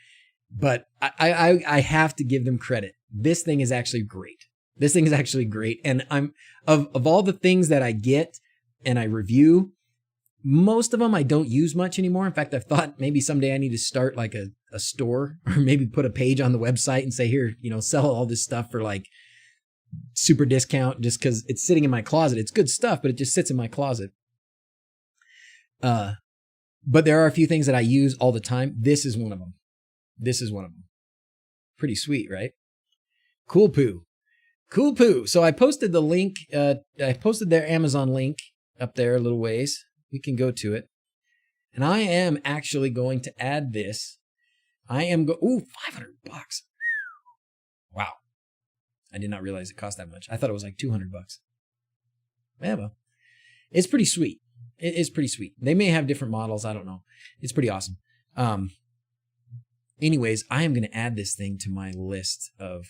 Speaker 1: But I have to give them credit. This thing is actually great. And I'm of all the things that I get and I review, most of them I don't use much anymore. In fact, I've thought maybe someday I need to start like a store, or maybe put a page on the website and say, here, sell all this stuff for like super discount, just because it's sitting in my closet. It's good stuff, but it just sits in my closet. But there are a few things that I use all the time. This is one of them. Pretty sweet, right? Cool Poo. So I posted the link. I posted their Amazon link up there a little ways. We can go to it. And I am actually going to add this. $500. Wow. I did not realize it cost that much. I thought it was like $200. Yeah, well, it's pretty sweet. It is pretty sweet. They may have different models. I don't know. It's pretty awesome. Anyways, I am going to add this thing to my list of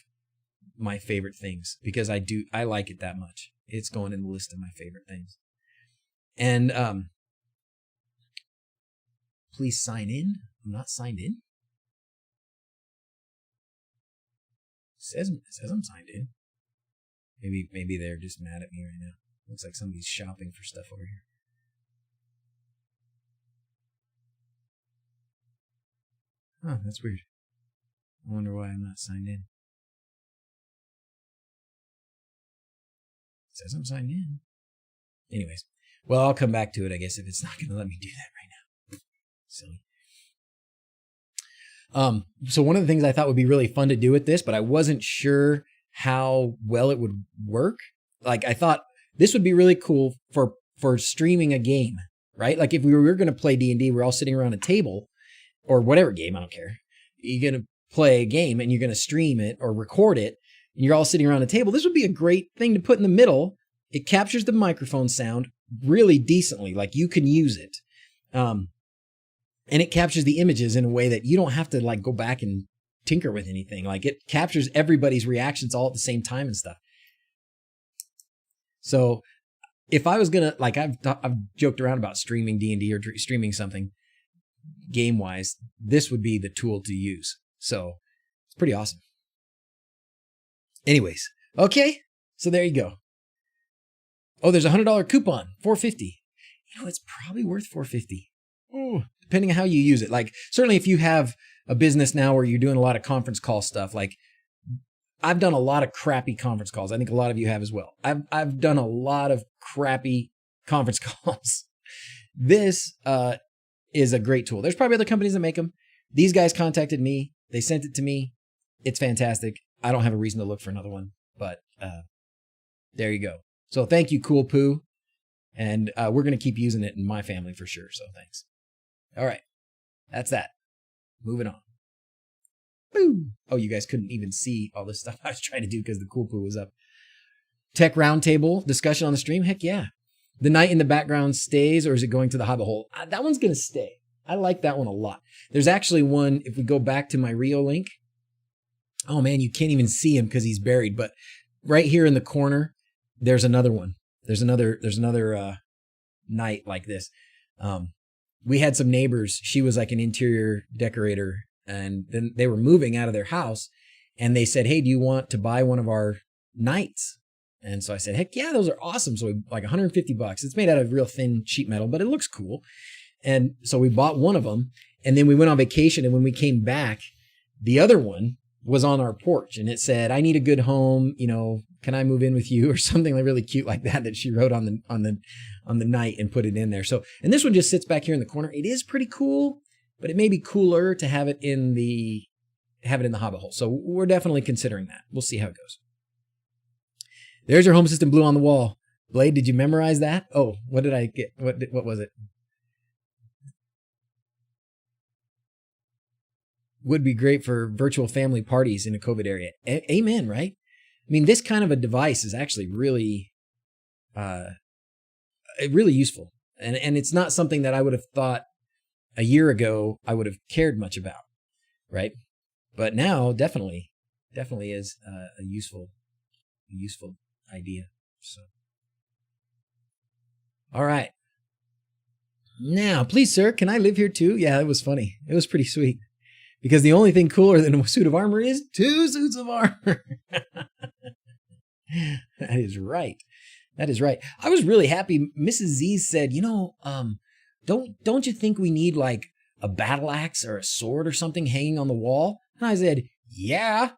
Speaker 1: my favorite things because I like it that much. It's going in the list of my favorite things. And please sign in. I'm not signed in. It says I'm signed in. Maybe they're just mad at me right now. Looks like somebody's shopping for stuff over here. Oh, that's weird. I wonder why I'm not signed in. It says I'm signed in. Anyways, well, I'll come back to it, I guess, if it's not going to let me do that right now. Silly. So one of the things I thought would be really fun to do with this, but I wasn't sure how well it would work. Like, I thought this would be really cool for streaming a game, right? Like if we were going to play D&D, we're all sitting around a table, or whatever game, I don't care. You're going to play a game and you're going to stream it or record it, and you're all sitting around a table. This would be a great thing to put in the middle. It captures the microphone sound really decently. Like you can use it. And it captures the images in a way that you don't have to like go back and tinker with anything. Like it captures everybody's reactions all at the same time and stuff. So if I was going to, like, I've joked around about streaming D&D or streaming something game wise, this would be the tool to use. So it's pretty awesome. Anyways. Okay. So there you go. Oh, there's a $100 coupon, $450. It's probably worth $450. Oh, depending on how you use it. Like, certainly if you have a business now where you're doing a lot of conference call stuff, like I've done a lot of crappy conference calls. I think a lot of you have as well. I've done a lot of crappy conference calls. This is a great tool. There's probably other companies that make them. These guys contacted me. They sent it to me. It's fantastic. I don't have a reason to look for another one, but there you go. So thank you, Cool Poo. And we're going to keep using it in my family for sure. So thanks. All right. That's that. Moving on. Boom. Oh, you guys couldn't even see all this stuff I was trying to do because the Cool Poo was up. Tech roundtable discussion on the stream. Heck yeah. The night in the background stays, or is it going to the Hobbit Hole? That one's going to stay. I like that one a lot. There's actually one, if we go back to my Rio link. Oh man, you can't even see him because he's buried. But right here in the corner, there's another one. There's another night like this. we had some neighbors. She was like an interior decorator, and then they were moving out of their house, and they said, "Hey, do you want to buy one of our nights?" And so I said, "Heck yeah, those are awesome." So we like $150. It's made out of real thin sheet metal, but it looks cool. And so we bought one of them, and then we went on vacation. And when we came back, the other one was on our porch, and it said, "I need a good home. You know, can I move in with you?" Or something like really cute like that she wrote on the night and put it in there. So, and this one just sits back here in the corner. It is pretty cool, but it may be cooler to have it in the Hobbit Hole. So we're definitely considering that. We'll see how it goes. There's your home system blue on the wall. Blade, did you memorize that? Oh, what did I get? What was it? Would be great for virtual family parties in a COVID area. Amen, right? I mean, this kind of a device is actually really, really useful. And it's not something that I would have thought a year ago I would have cared much about, right? But now, definitely is a useful idea. So, all right. Now, please, sir, can I live here too? Yeah, it was funny. It was pretty sweet. Because the only thing cooler than a suit of armor is 2 suits of armor. That is right. I was really happy. Mrs. Z said, don't you think we need like a battle axe or a sword or something hanging on the wall? And I said, yeah.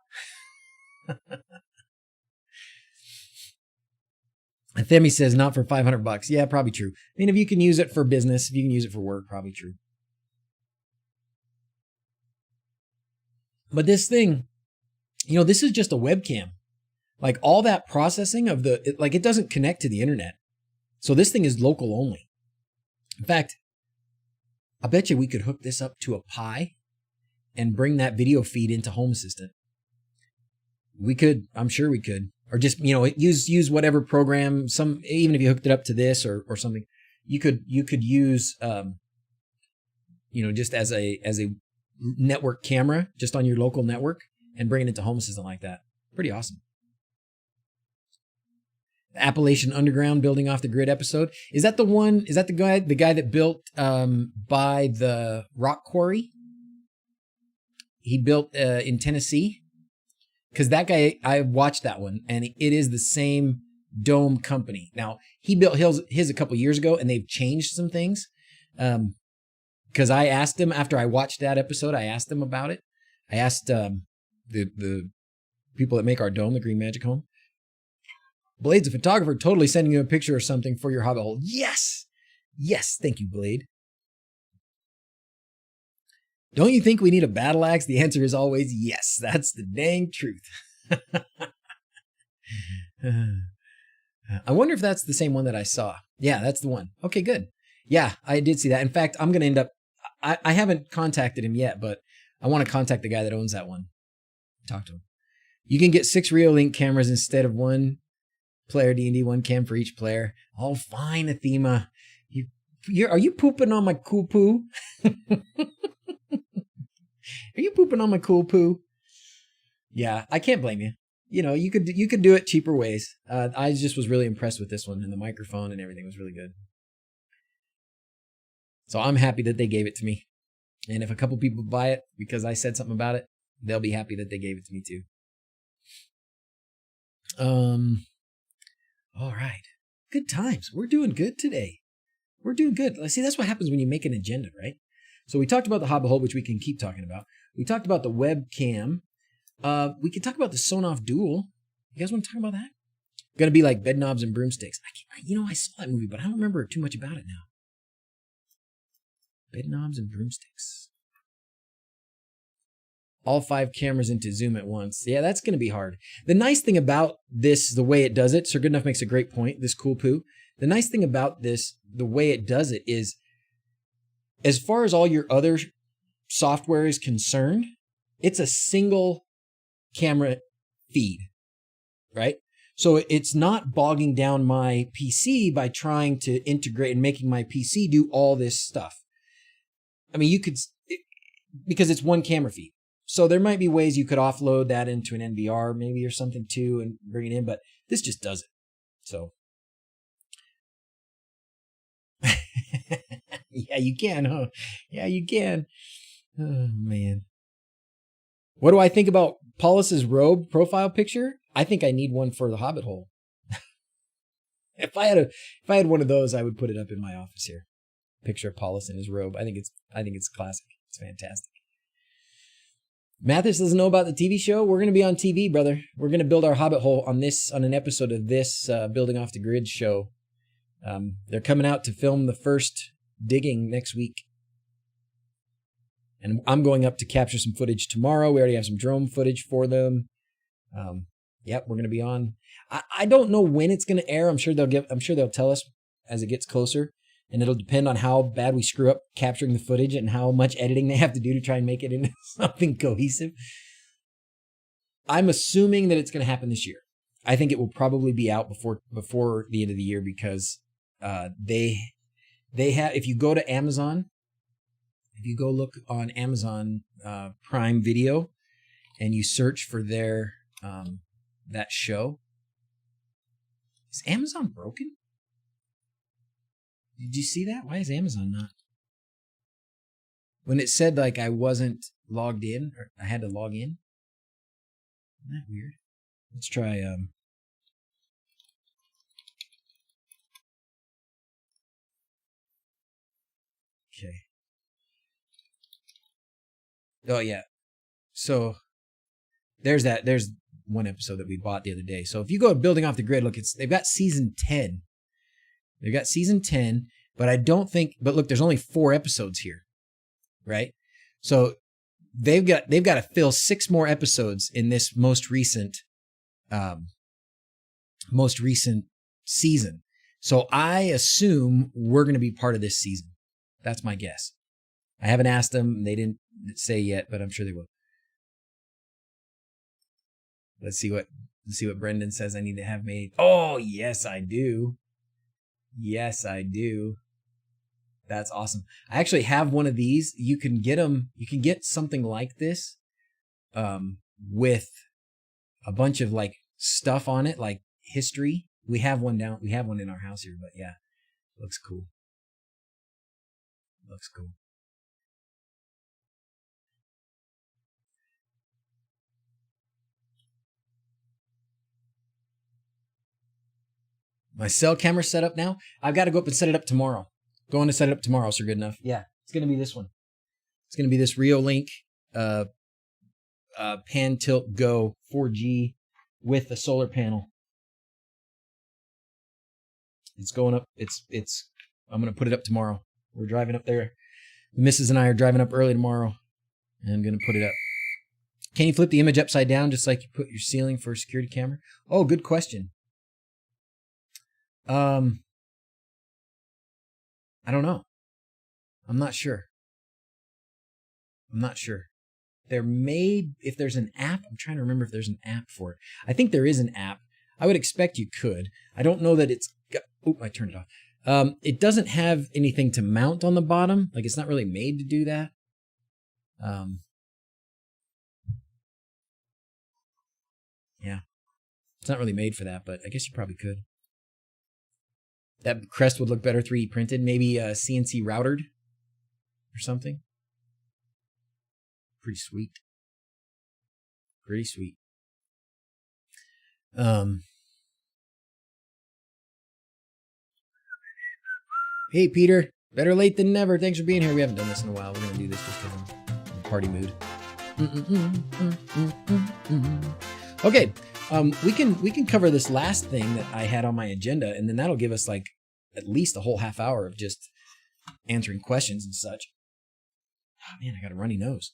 Speaker 1: And Themi says, not for $500. Yeah, probably true. I mean, if you can use it for business, if you can use it for work, probably true. But this thing, this is just a webcam. Like all that processing of it doesn't connect to the internet. So this thing is local only. In fact, I bet you we could hook this up to a Pi and bring that video feed into Home Assistant. We could, I'm sure we could. Or just, use whatever program, even if you hooked it up to this or something, you could use, just as a network camera just on your local network and bring it into Home Assistant like that. Pretty awesome. The Appalachian Underground building off the grid episode. Is that the one? Is that the guy that built by the rock quarry? He built in Tennessee. Because that guy, I watched that one, and it is the same dome company. Now, he built his a couple years ago, and they've changed some things. Because I asked him, after I watched that episode, I asked him about it. I asked the people that make our dome, the Green Magic Home. Blade's a photographer, totally sending you a picture or something for your Hobbit Hole. Yes! Yes, thank you, Blade. Don't you think we need a battle axe? The answer is always yes. That's the dang truth. I wonder if that's the same one that I saw. Yeah, that's the one. Okay, good. Yeah, I did see that. In fact, I'm going to end up... I haven't contacted him yet, but I want to contact the guy that owns that one. Talk to him. You can get 6 Reolink cameras instead of 1 player D&D, 1 cam for each player. Oh, fine, Athema. Are you pooping on my cool poo? Are you pooping on my cool poo? Yeah, I can't blame you. You could do it cheaper ways. I just was really impressed with this one, and the microphone and everything was really good. So I'm happy that they gave it to me. And if a couple people buy it because I said something about it, they'll be happy that they gave it to me too. All right. Good times. We're doing good today. We're doing good. See, that's what happens when you make an agenda, right? So we talked about the Hobbit Hole, which we can keep talking about. We talked about the webcam. We can talk about the Sonoff Dual. You guys want to talk about that? Going to be like Bed Knobs and Broomsticks. I saw that movie, but I don't remember too much about it now. Bed Knobs and Broomsticks. All 5 cameras into Zoom at once. Yeah, that's going to be hard. The nice thing about this, the way it does it, Sir Goodenough makes a great point, this cool poo. The nice thing about this, the way it does it is, as far as all your other software is concerned, it's a single camera feed, right? So it's not bogging down my PC by trying to integrate and making my PC do all this stuff. I mean, because it's 1 camera feed. So there might be ways you could offload that into an NVR maybe or something too and bring it in, but this just does it. So Yeah, you can, huh? Yeah, you can. Oh, man. What do I think about Paulus's robe profile picture? I think I need one for the Hobbit Hole. If I had one of those, I would put it up in my office here. Picture of Paulus in his robe. I think it's classic. It's fantastic. Mathis doesn't know about the TV show. We're going to be on TV, brother. We're going to build our Hobbit Hole on an episode of this Building Off the Grid show. They're coming out to film the first digging next week. And I'm going up to capture some footage tomorrow. We already have some drone footage for them. Yep, we're going to be on. I don't know when it's going to air. I'm sure they'll tell us as it gets closer. And it'll depend on how bad we screw up capturing the footage and how much editing they have to do to try and make it into something cohesive. I'm assuming that it's going to happen this year. I think it will probably be out before the end of the year because they have. If you go to Amazon, if you go look on Amazon Prime Video, and you search for their that show, is Amazon broken? Did you see that? Why is Amazon not? When it said like I wasn't logged in, or I had to log in. Isn't that weird? Let's try okay. Oh yeah. So there's one episode that we bought the other day. So if you go to Building Off the Grid, look, they've got season 10. They've got season 10, but look, there's only 4 episodes here, right? So they've got to fill 6 more episodes in this most recent season. So I assume we're going to be part of this season. That's my guess. I haven't asked them. They didn't say yet, but I'm sure they will. Let's see what Brendan says I need to have made. Oh, yes, I do. Yes, I do. That's awesome. I actually have one of these. You can get them. You can get something like this with a bunch of like stuff on it, like history. We have one in our house here, but yeah, looks cool. Looks cool. My cell camera set up now. I've got to go up and set it up tomorrow. Going to set it up tomorrow, sir. Good enough. Yeah, it's going to be this one. It's going to be this Reolink Pan Tilt Go 4G with a solar panel. It's going up. I'm going to put it up tomorrow. We're driving up there. The missus and I are driving up early tomorrow, and I'm going to put it up. Can you flip the image upside down just like you put your ceiling for a security camera? Oh, good question. I don't know. I'm not sure. If there's an app, I'm trying to remember if there's an app for it. I think there is an app. I would expect you could. I don't know that it's got, I turned it off. It doesn't have anything to mount on the bottom. Like it's not really made to do that. Yeah. It's not really made for that, but I guess you probably could. That crest would look better 3D printed, maybe CNC routered or something. Pretty sweet. Pretty sweet. Hey, Peter. Better late than never. Thanks for being here. We haven't done this in a while. We're going to do this just because I'm in party mood. Okay. We can cover this last thing that I had on my agenda, and then that'll give us like at least a whole half hour of just answering questions and such. Oh man, I got a runny nose.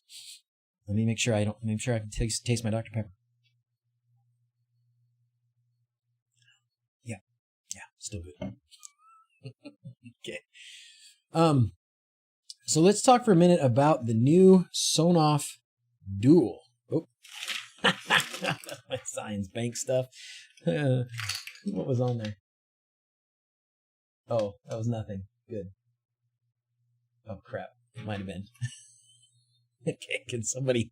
Speaker 1: Let me make sure I can taste my Dr. Pepper. Yeah, still good. Okay. So let's talk for a minute about the new Sonoff Dual. Oh. My science bank stuff. What was on there? Oh, that was nothing. Good. Oh crap. It might have been. Okay, can somebody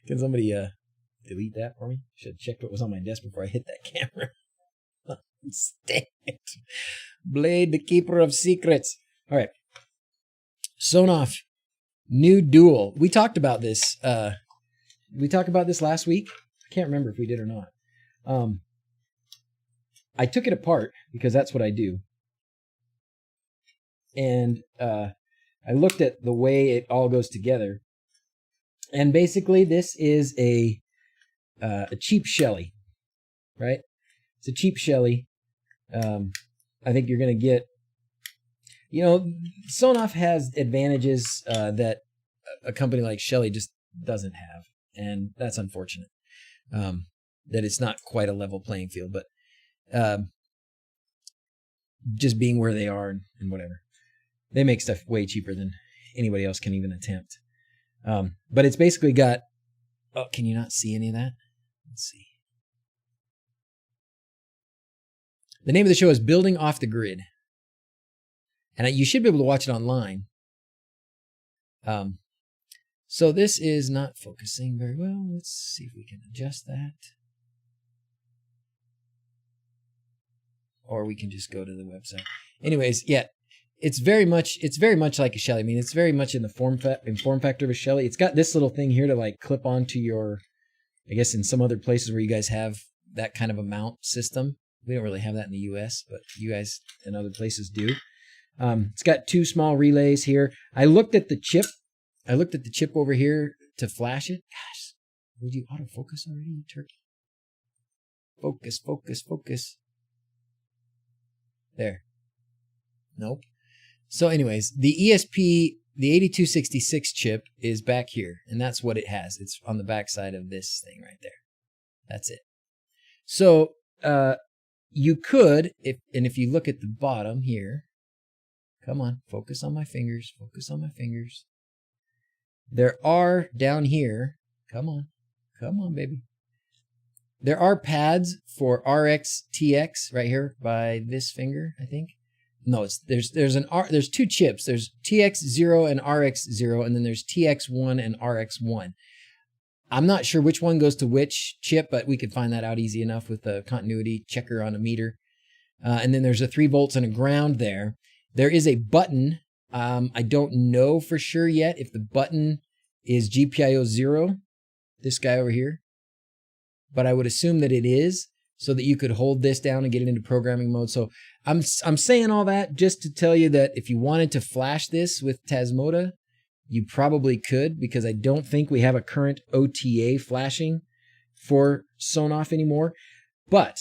Speaker 1: delete that for me? Should have checked what was on my desk before I hit that camera. Stay it. Blade, the keeper of secrets. All right. Sonoff new Dual. We talked about this. We talked about this last week. I can't remember if we did or not. I took it apart because that's what I do. And I looked at the way it all goes together. And basically this is a cheap Shelly, right? It's a cheap Shelly. I think you're going to get, you know, Sonoff has advantages that a company like Shelly just doesn't have. And that's unfortunate, that it's not quite a level playing field, but just being where they are and whatever. They make stuff way cheaper than anybody else can even attempt. But it's basically got, oh, can you not see any of that? Let's see. The name of the show is Building Off the Grid. And you should be able to watch it online. So this is not focusing very well. Let's see if we can adjust that. Or we can just go to the website. Anyways, yeah, it's very much like a Shelly. I mean, it's very much in the form factor of a Shelly. It's got this little thing here to like clip onto your, I guess in some other places where you guys have that kind of a mount system. We don't really have that in the US, but you guys in other places do. It's got two small relays here. I looked at the chip. I looked at the chip over here to flash it. Gosh, would you autofocus already, you turkey? Focus, focus, focus. There. Nope. So anyways, the ESP, the 8266 chip is back here, and that's what it has. It's on the back side of this thing right there. That's it. So you could, if you look at the bottom here, come on, focus on my fingers, focus on my fingers. There are down here, come on, baby. There are pads for RX TX right here by this finger, I think. No, there's two chips. There's TX0 and RX0, and then there's TX1 and RX1. I'm not sure which one goes to which chip, but we could find that out easy enough with the continuity checker on a meter. And then there's a 3 volts and a ground there. There is a button. I don't know for sure yet if the button is GPIO 0, this guy over here. But I would assume that it is, so that you could hold this down and get it into programming mode. So I'm saying all that just to tell you that if you wanted to flash this with Tasmota, you probably could, because I don't think we have a current OTA flashing for Sonoff anymore. But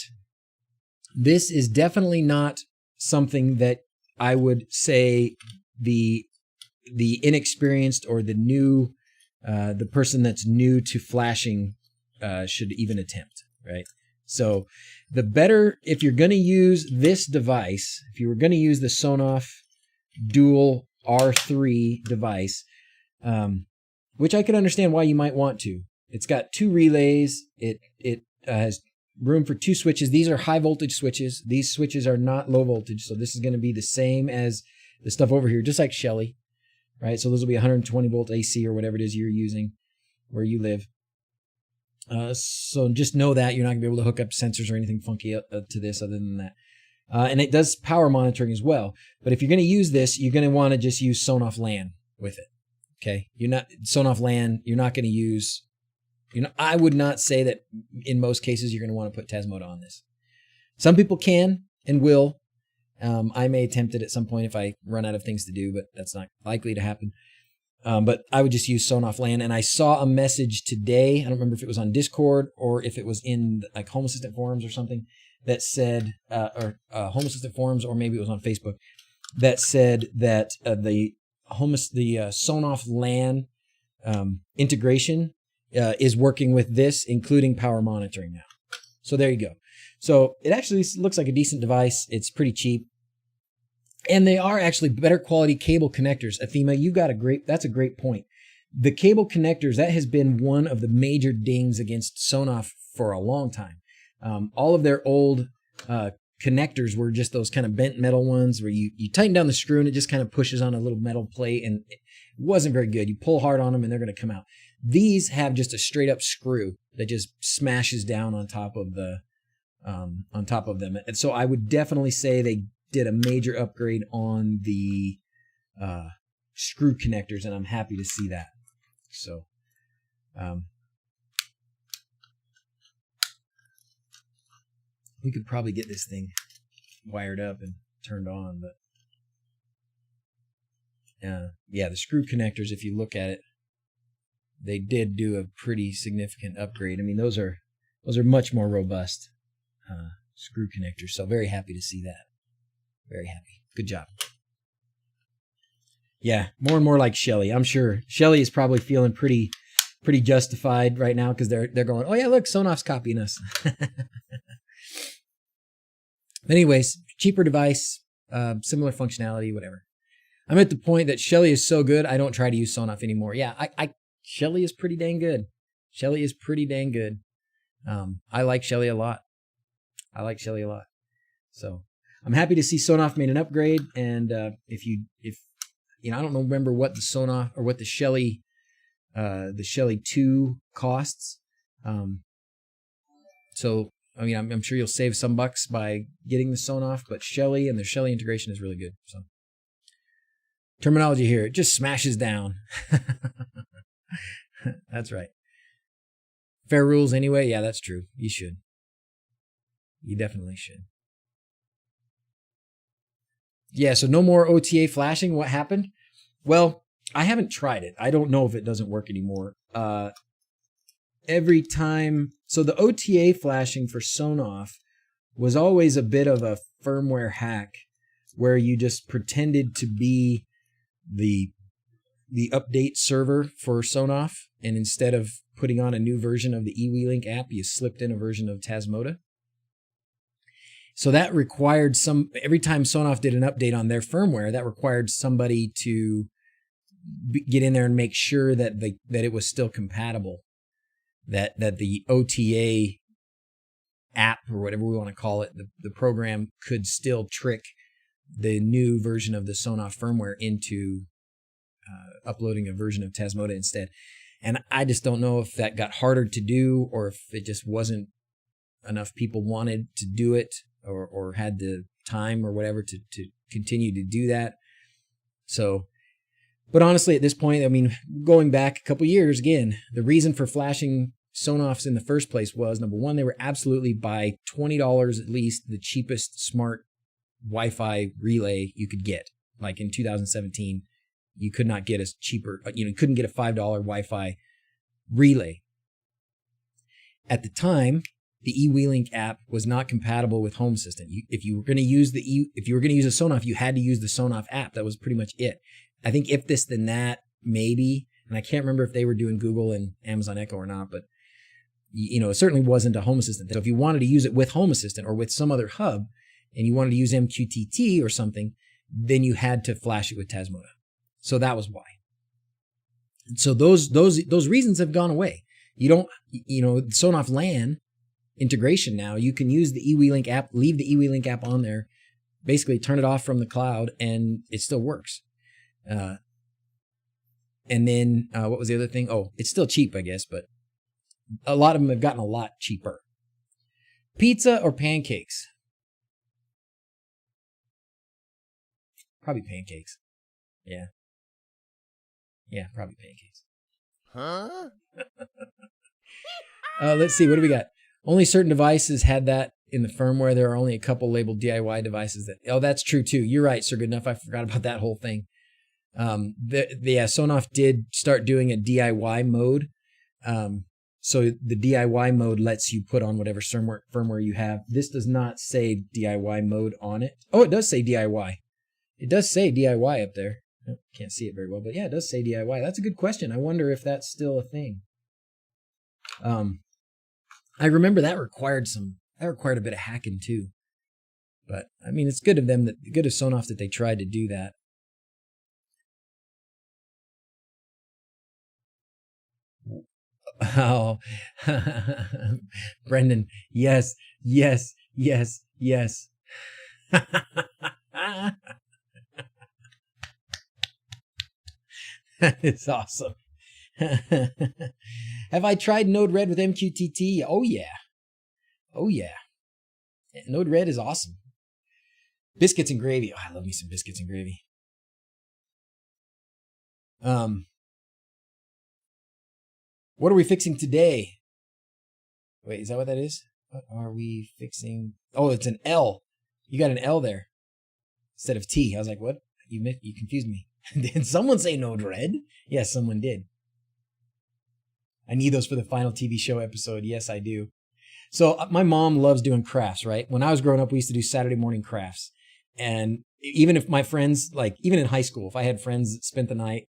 Speaker 1: this is definitely not something that I would say the inexperienced or the person that's new to flashing should even attempt, right? So the better, if you're going to use this device, if you were going to use the Sonoff Dual R3 device, which I could understand why you might want to. It's got 2 relays. It has room for 2 switches. These are high voltage switches. These switches are not low voltage, so this is going to be the same as the stuff over here, just like Shelly, right? So those will be 120 volt AC or whatever it is you're using where you live. So just know that you're not going to be able to hook up sensors or anything funky to this other than that. And it does power monitoring as well. But if you're going to use this, you're going to want to just use Sonoff LAN with it. Okay? Sonoff LAN, you're not going to use, I would not say that in most cases you're going to want to put Tasmota on this. Some people can and will. I may attempt it at some point if I run out of things to do, but that's not likely to happen. But I would just use Sonoff LAN. And I saw a message today, I don't remember if it was on Discord or if it was in like Home Assistant forums or something, that said, Home Assistant forums, or maybe it was on Facebook, that said that the Sonoff LAN integration is working with this, including power monitoring now. So there you go. So it actually looks like a decent device. It's pretty cheap. And they are actually better quality cable connectors. Athema, that's a great point. The cable connectors, that has been one of the major dings against Sonoff for a long time. All of their old connectors were just those kind of bent metal ones where you tighten down the screw and it just kind of pushes on a little metal plate, and it wasn't very good. You pull hard on them and they're going to come out. These have just a straight up screw that just smashes down on top of them. And so I would definitely say they did a major upgrade on the screw connectors, and I'm happy to see that. So, we could probably get this thing wired up and turned on, but yeah, the screw connectors, if you look at it, they did do a pretty significant upgrade. I mean, those are much more robust screw connectors, so very happy to see that. Very happy. Good job. Yeah, more and more like Shelly. I'm sure Shelly is probably feeling pretty justified right now because they're going, oh yeah, look, Sonoff's copying us. Anyways, cheaper device, similar functionality, whatever. I'm at the point that Shelly is so good, I don't try to use Sonoff anymore. Yeah, Shelly is pretty dang good. Shelly is pretty dang good. I like Shelly a lot. So I'm happy to see Sonoff made an upgrade. And if I don't remember what the Sonoff or what the Shelly 2 costs. So I mean, I'm sure you'll save some bucks by getting the Sonoff, but Shelly and the Shelly integration is really good. So terminology here, it just smashes down. That's right. Fair rules anyway. Yeah, that's true. You should. You definitely should. Yeah, so no more OTA flashing. What happened? Well, I haven't tried it. I don't know if it doesn't work anymore. Every time, so the OTA flashing for Sonoff was always a bit of a firmware hack where you just pretended to be the update server for Sonoff, and instead of putting on a new version of the eWeLink app, you slipped in a version of Tasmota. So that required every time Sonoff did an update on their firmware, that required somebody to get in there and make sure that it was still compatible. That the OTA app, or whatever we want to call it, the program could still trick the new version of the Sonoff firmware into uploading a version of Tasmota instead. And I just don't know if that got harder to do, or if it just wasn't enough people wanted to do it, or had the time or whatever to continue to do that. So, but honestly, at this point, I mean, going back a couple years, again, the reason for flashing Sonoffs in the first place was, number one, they were absolutely, by $20 at least, the cheapest smart Wi-Fi relay you could get. Like in 2017, you could not get you couldn't get a $5 Wi-Fi relay. At the time, the eWeLink app was not compatible with Home Assistant. If you were going to use a Sonoff, you had to use the Sonoff app. That was pretty much it. I think If This Then That, maybe, and I can't remember if they were doing Google and Amazon Echo or not, but it certainly wasn't a Home Assistant. So if you wanted to use it with Home Assistant or with some other hub, and you wanted to use MQTT or something, then you had to flash it with Tasmota. So that was why. So those reasons have gone away. You don't, Sonoff LAN integration now, you can use the eWeLink app, leave the eWeLink app on there, basically turn it off from the cloud, and it still works. And then what was the other thing? Oh, it's still cheap, I guess, but a lot of them have gotten a lot cheaper. Pizza or pancakes? Probably pancakes. Yeah. Yeah, probably pancakes.
Speaker 2: Huh?
Speaker 1: Let's see. What do we got? Only certain devices had that in the firmware. There are only a couple labeled DIY devices that... Oh, that's true, too. You're right, Sir Goodenough. I forgot about that whole thing. Sonoff did start doing a DIY mode. So the DIY mode lets you put on whatever firmware you have. This does not say DIY mode on it. Oh, it does say DIY. It does say DIY up there. I can't see it very well, but yeah, it does say DIY. That's a good question. I wonder if that's still a thing. I remember that required a bit of hacking too. But I mean, it's good of Sonoff that they tried to do that. Oh, Brendan, yes. That is awesome. Have I tried Node-RED with MQTT? Oh yeah. Node-RED is awesome. Biscuits and gravy. Oh, I love me some biscuits and gravy. What are we fixing today? Wait, is that what that is? What are we fixing? Oh, it's an L. You got an L there instead of T. I was like, what? You confused me. Did someone say no dread? Yes, someone did. I need those for the final TV show episode. Yes, I do. So my mom loves doing crafts, right? When I was growing up, we used to do Saturday morning crafts. And even if my friends, like even in high school, if I had friends that spent the night,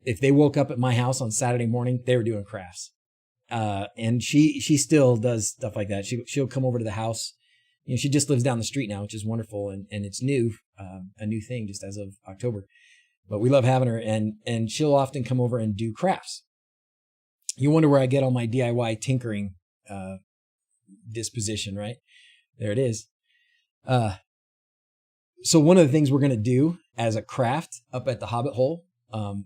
Speaker 1: if they woke up at my house on Saturday morning, they were doing crafts. And she still does stuff like that. She'll come over to the house. You know, she just lives down the street now, which is wonderful. And it's new, a new thing just as of October, but we love having her, and she'll often come over and do crafts. You wonder where I get all my DIY tinkering, disposition, right? There it is. So one of the things we're going to do as a craft up at the Hobbit Hole,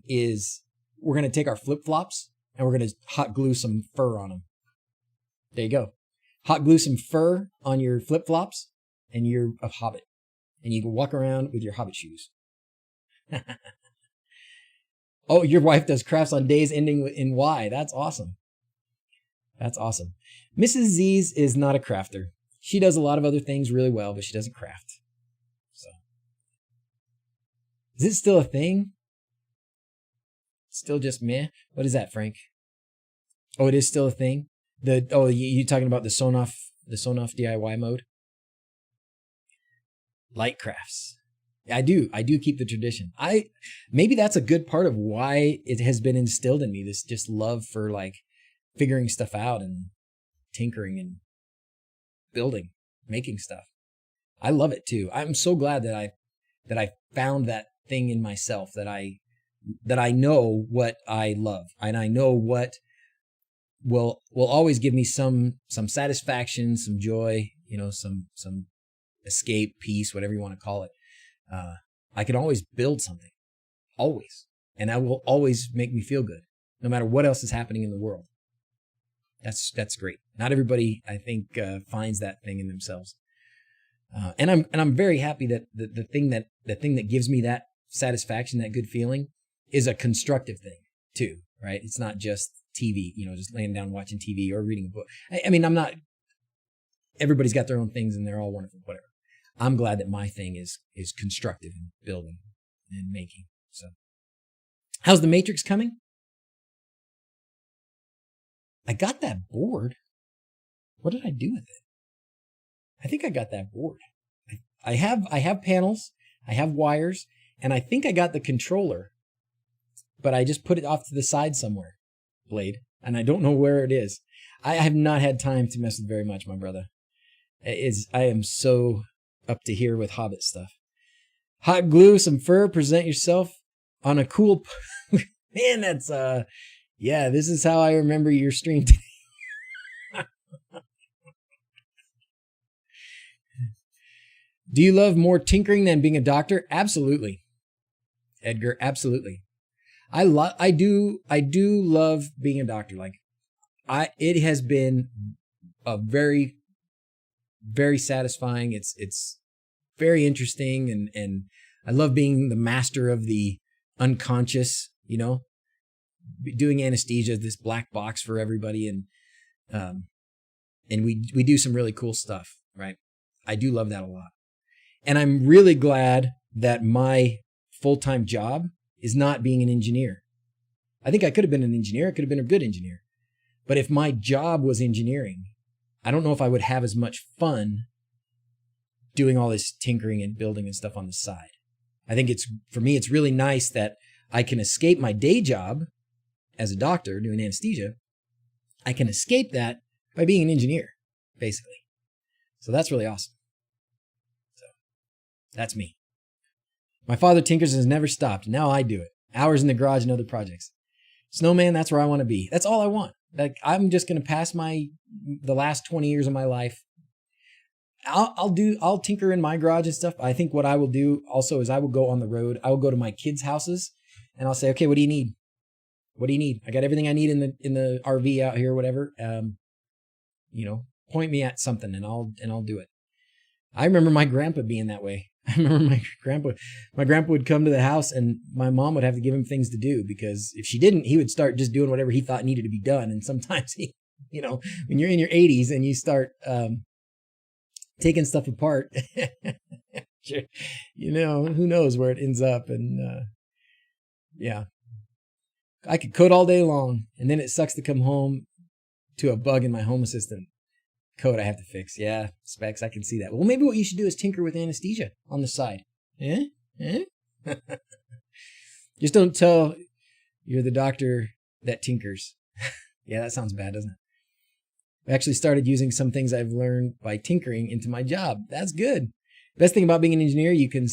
Speaker 1: is we're going to take our flip-flops and we're going to hot glue some fur on them. There you go. Hot glue some fur on your flip-flops and you're a hobbit. And you can walk around with your hobbit shoes. Oh, your wife does crafts on days ending in Y. That's awesome. That's awesome. Mrs. Z's is not a crafter. She does a lot of other things really well, but she doesn't craft. So, is it still a thing? Still just meh? What is that, Frank? Oh, it is still a thing? You talking about the Sonoff DIY mode? Light crafts. I do keep the tradition. Maybe that's a good part of why it has been instilled in me, this just love for like figuring stuff out and tinkering and building, making stuff. I love it too. I'm so glad that I found that thing in myself, that I know what I love, and I know what will always give me some satisfaction, some joy, you know, some escape, peace, whatever you want to call it. I can always build something, always, and that will always make me feel good, no matter what else is happening in the world. That's great. Not everybody, I think, finds that thing in themselves, and I'm very happy that the thing that gives me that satisfaction, that good feeling, is a constructive thing too, right? It's not just TV, you know, just laying down watching TV or reading a book. I mean, everybody's got their own things and they're all wonderful, whatever. I'm glad that my thing is constructive and building and making. So, how's the Matrix coming? I got that board. What did I do with it? I think I got that board. I have panels, I have wires, and I think I got the controller, but I just put it off to the side somewhere, Blade, and I don't know where it is. I have not had time to mess with very much, my brother. I am so up to here with Hobbit stuff. Hot glue, some fur, present yourself on a cool... Man, that's... Yeah, this is how I remember your stream today. Do you love more tinkering than being a doctor? Absolutely. Edgar, absolutely. I do love being a doctor. Like, it has been a very, very satisfying. It's very interesting, and I love being the master of the unconscious, you know, doing anesthesia, this black box for everybody, and we do some really cool stuff, right? I do love that a lot. And I'm really glad that my full-time job is not being an engineer. I think I could have been an engineer. I could have been a good engineer. But if my job was engineering, I don't know if I would have as much fun doing all this tinkering and building and stuff on the side. I think for me, it's really nice that I can escape my day job as a doctor doing anesthesia. I can escape that by being an engineer, basically. So that's really awesome. So that's me. My father tinkers and has never stopped. Now I do it. Hours in the garage and other projects. Snowman, that's where I want to be. That's all I want. Like, I'm just going to pass the last 20 years of my life. I'll tinker in my garage and stuff. I think what I will do also is I will go on the road. I will go to my kids' houses and I'll say, okay, what do you need? What do you need? I got everything I need in the RV out here, whatever. You know, point me at something and I'll do it. I remember my grandpa being that way. I remember my grandpa would come to the house and my mom would have to give him things to do, because if she didn't, he would start just doing whatever he thought needed to be done. And sometimes when you're in your 80s and you start taking stuff apart, who knows where it ends up. And yeah, I could code all day long, and then it sucks to come home to a bug in my Home Assistant code I have to fix. Yeah, specs, I can see that. Well, maybe what you should do is tinker with anesthesia on the side. Just don't tell you're the doctor that tinkers. Yeah, that sounds bad, doesn't it? I actually started using some things I've learned by tinkering into my job. That's good. Best thing about being an engineer, you can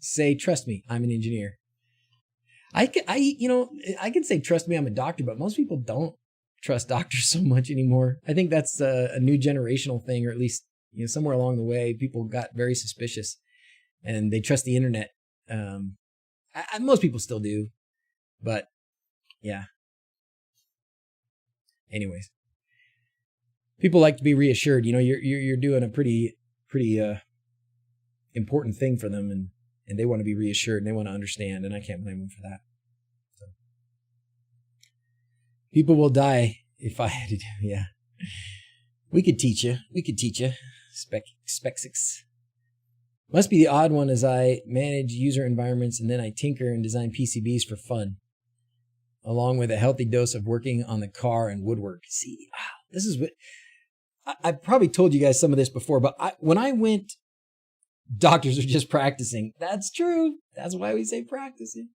Speaker 1: say, trust me, I'm an engineer. I can say, trust me, I'm a doctor, but most people don't trust doctors so much anymore. I think that's a new generational thing, or at least, somewhere along the way, people got very suspicious and they trust the internet. Most people still do, but yeah. Anyways, people like to be reassured. You're doing a pretty important thing for them, and they want to be reassured and they want to understand, and I can't blame them for that. So. People will die if I had to do, yeah. We could teach you. Spexics. Must be the odd one, as I manage user environments and then I tinker and design PCBs for fun, along with a healthy dose of working on the car and woodwork. See, this is what, I probably told you guys some of this before, but when I went, doctors are just practicing. That's true. That's why we say practicing.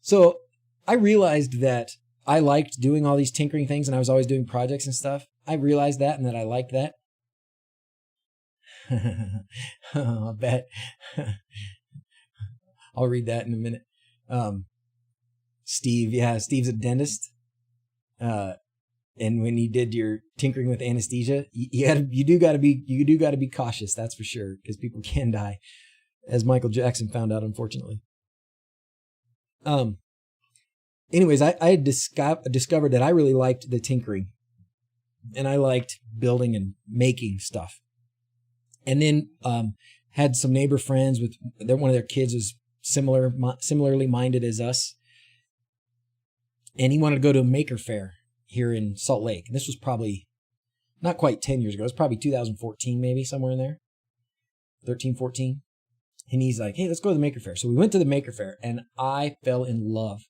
Speaker 1: So I realized that I liked doing all these tinkering things, and I was always doing projects and stuff. I realized that, and that I liked that. I'll bet. I'll read that in a minute. Steve's a dentist. And when you did your tinkering with anesthesia, you do got to be cautious. That's for sure, because people can die, as Michael Jackson found out, unfortunately. Anyways, I had discovered that I really liked the tinkering, and I liked building and making stuff. And then had some neighbor friends with one of their kids was similarly minded as us, and he wanted to go to a maker fair here in Salt Lake. And this was probably not quite 10 years ago. It was probably 2014, maybe somewhere in there, 13, 14. And he's like, hey, let's go to the maker fair. So we went to the maker fair, and I fell in love.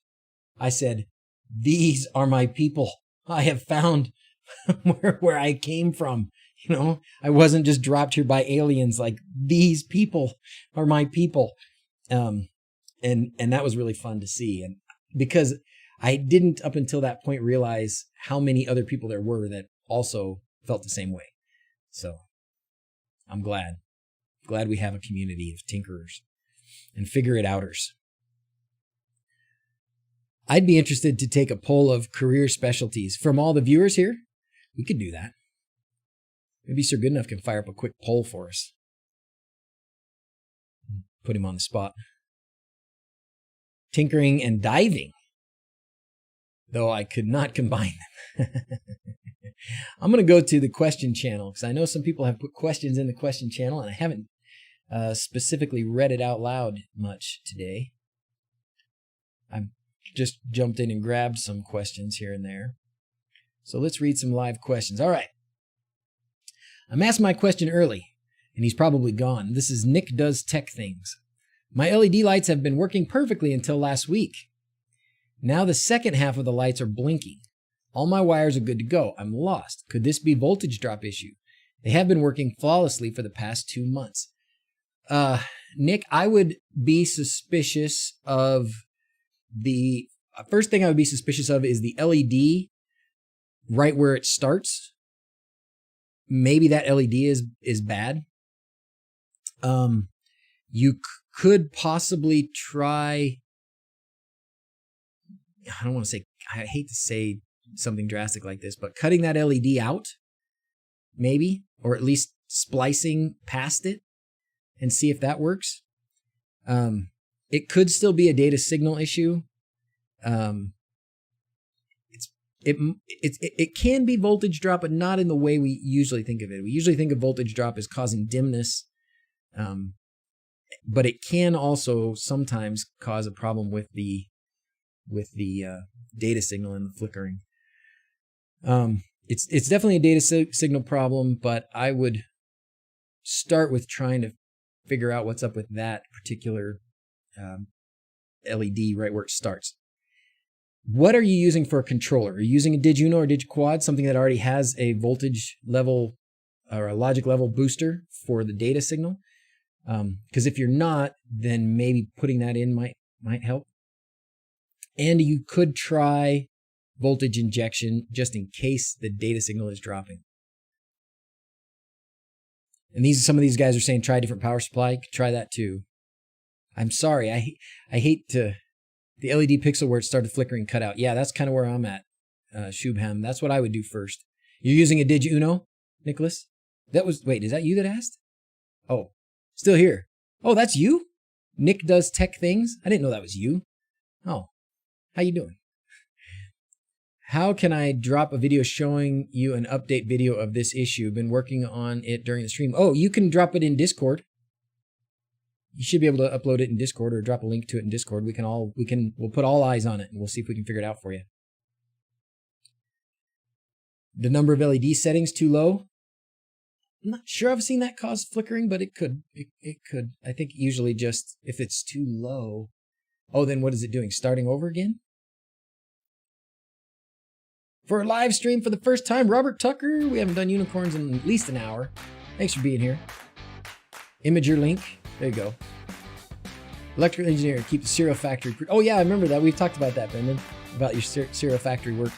Speaker 1: I said, these are my people. I have found where I came from. I wasn't just dropped here by aliens. Like, these people are my people. And that was really fun to see. And because I didn't up until that point realize how many other people there were that also felt the same way. So I'm glad we have a community of tinkerers and figure it outers. I'd be interested to take a poll of career specialties from all the viewers here. We could do that. Maybe Sir Goodenough can fire up a quick poll for us. Put him on the spot. Tinkering and diving, though I could not combine them. I'm going to go to the question channel, because I know some people have put questions in the question channel, and I haven't specifically read it out loud much today. I've just jumped in and grabbed some questions here and there. So let's read some live questions. All right. I'm asking my question early, and he's probably gone. This is Nick Does Tech Things. My LED lights have been working perfectly until last week. Now the second half of the lights are blinking. All my wires are good to go. I'm lost. Could this be voltage drop issue? They have been working flawlessly for the past 2 months. Nick, I would be suspicious of the first thing I would be suspicious of is the LED right where it starts. Maybe that LED is bad. You could possibly try, I don't want to say, I hate to say something drastic like this, but cutting that LED out, maybe, or at least splicing past it and see if that works. It could still be a data signal issue. It's it can be voltage drop, but not in the way we usually think of it. We usually think of voltage drop as causing dimness, but it can also sometimes cause a problem with the data signal and the flickering. It's definitely a data signal problem, but I would start with trying to figure out what's up with that particular LED right where it starts. What are you using for a controller? Are you using a DrZz or DrZz, something that already has a voltage level or a logic level booster for the data signal? Because if you're not, then maybe putting that in might help. And you could try voltage injection just in case the data signal is dropping. And some of these guys are saying try a different power supply. You could try that too. I'm sorry, I hate to the LED pixel where it started flickering cut out. Yeah, that's kind of where I'm at, Shubham. That's what I would do first. You're using a DrZz, Nicholas? Wait, is that you that asked? Oh, still here. Oh, that's you? Nick does tech things? I didn't know that was you. Oh, how you doing? How can I drop a video showing you an update video of this issue? Been working on it during the stream. Oh, you can drop it in Discord. You should be able to upload it in Discord or drop a link to it in Discord. We'll put all eyes on it and we'll see if we can figure it out for you. The number of LED settings too low. I'm not sure I've seen that cause flickering, but it could. It could. I think usually just if it's too low. Oh, then what is it doing? Starting over again? For a live stream for the first time, Robert Tucker. We haven't done unicorns in at least an hour. Thanks for being here. Imager link. There you go. Electrical engineer, keep the serial factory. Oh yeah, I remember that. We've talked about that, Brendan, about your serial factory work.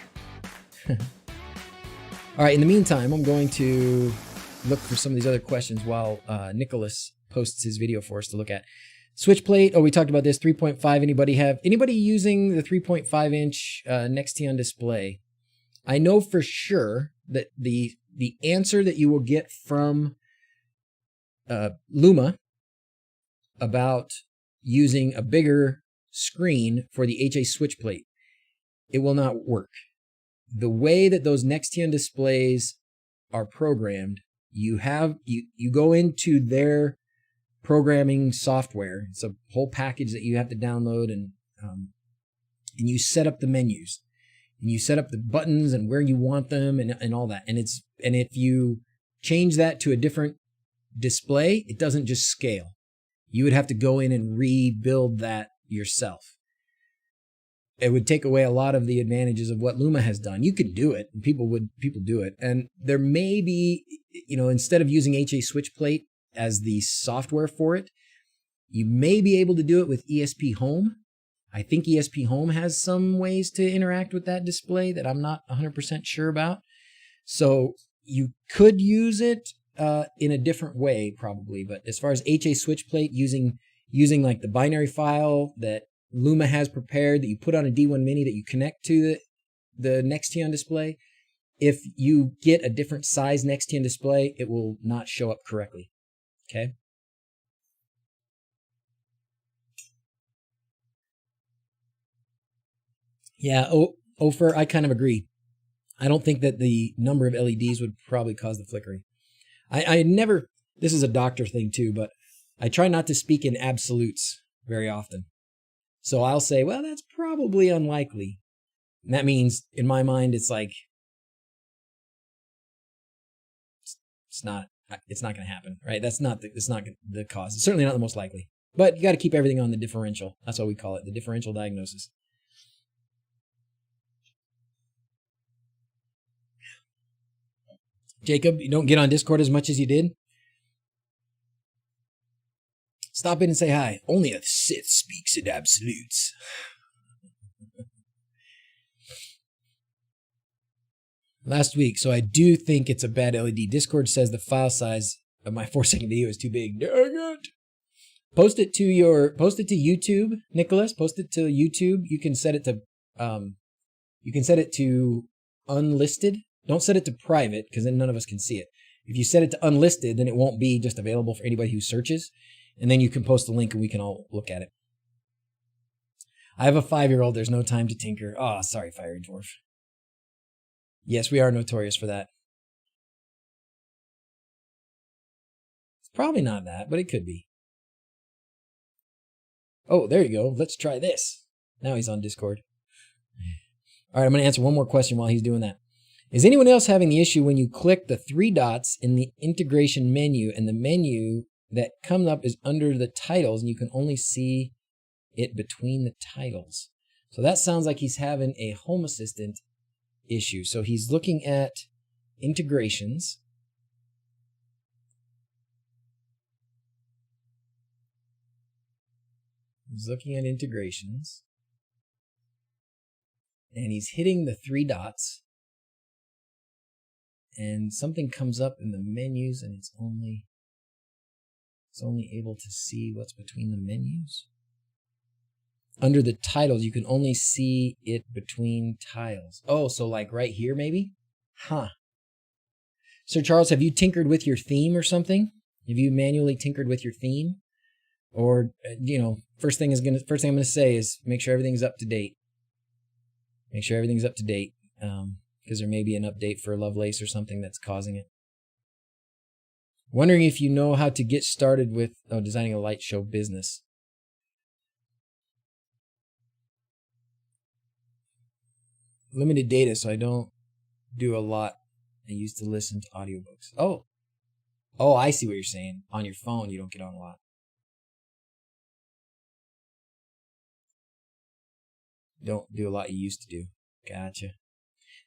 Speaker 1: All right, in the meantime, I'm going to look for some of these other questions while Nicholas posts his video for us to look at. Switch plate. Oh, we talked about this. 3.5. Anybody using the 3.5 inch Nextion display? I know for sure that the answer that you will get from Luma about using a bigger screen for the HA switch plate, it will not work. The way that those Nextion displays are programmed, you go into their programming software. It's a whole package that you have to download, and you set up the menus, and you set up the buttons and where you want them and all that. And if you change that to a different display, it doesn't just scale. You would have to go in and rebuild that yourself. It would take away a lot of the advantages of what Luma has done. You could do it, and people do it. And there may be, instead of using HA switch plate as the software for it, you may be able to do it with ESP Home. I think ESP Home has some ways to interact with that display that I'm not 100% sure about. So you could use it in a different way, probably. But as far as HA switch plate, using like the binary file that Luma has prepared that you put on a D1 Mini that you connect to the Nextion display, if you get a different size Nextion display, it will not show up correctly. Okay? Yeah, Ofer, I kind of agree. I don't think that the number of LEDs would probably cause the flickering. I never, this is a doctor thing too, but I try not to speak in absolutes very often. So I'll say, well, that's probably unlikely. And that means, in my mind, it's like, it's not going to happen, right? It's not the cause. It's certainly not the most likely. But you got to keep everything on the differential. That's what we call it, the differential diagnosis. Jacob, you don't get on Discord as much as you did? Stop in and say hi. Only a Sith speaks in absolutes. Last week, so I do think it's a bad LED. Discord says the file size of my 4-second video is too big. Dang it! Post it to YouTube, Nicholas. Post it to YouTube. You can set it to unlisted. Don't set it to private, because then none of us can see it. If you set it to unlisted, then it won't be just available for anybody who searches. And then you can post the link and we can all look at it. I have a 5-year-old. There's no time to tinker. Oh, sorry, Fiery Dwarf. Yes, we are notorious for that. It's probably not that, but it could be. Oh, there you go. Let's try this. Now he's on Discord. All right, I'm going to answer one more question while he's doing that. Is anyone else having the issue when you click the 3 dots in the integration menu and the menu that comes up is under the titles and you can only see it between the titles? So that sounds like he's having a Home Assistant issue. So he's looking at integrations. He's looking at integrations. And he's hitting the 3 dots. And something comes up in the menus and it's only able to see what's between the menus. Under the titles, you can only see it between tiles. Oh, so like right here maybe? Huh. Sir Charles, have you tinkered with your theme or something? Have you manually tinkered with your theme? Or, first thing I'm going to say is make sure everything's up to date. Make sure everything's up to date. Because there may be an update for Lovelace or something that's causing it. Wondering if you know how to get started with designing a light show business. Limited data, so I don't do a lot. I used to listen to audiobooks. Oh, I see what you're saying. On your phone, you don't get on a lot. Don't do a lot you used to do. Gotcha.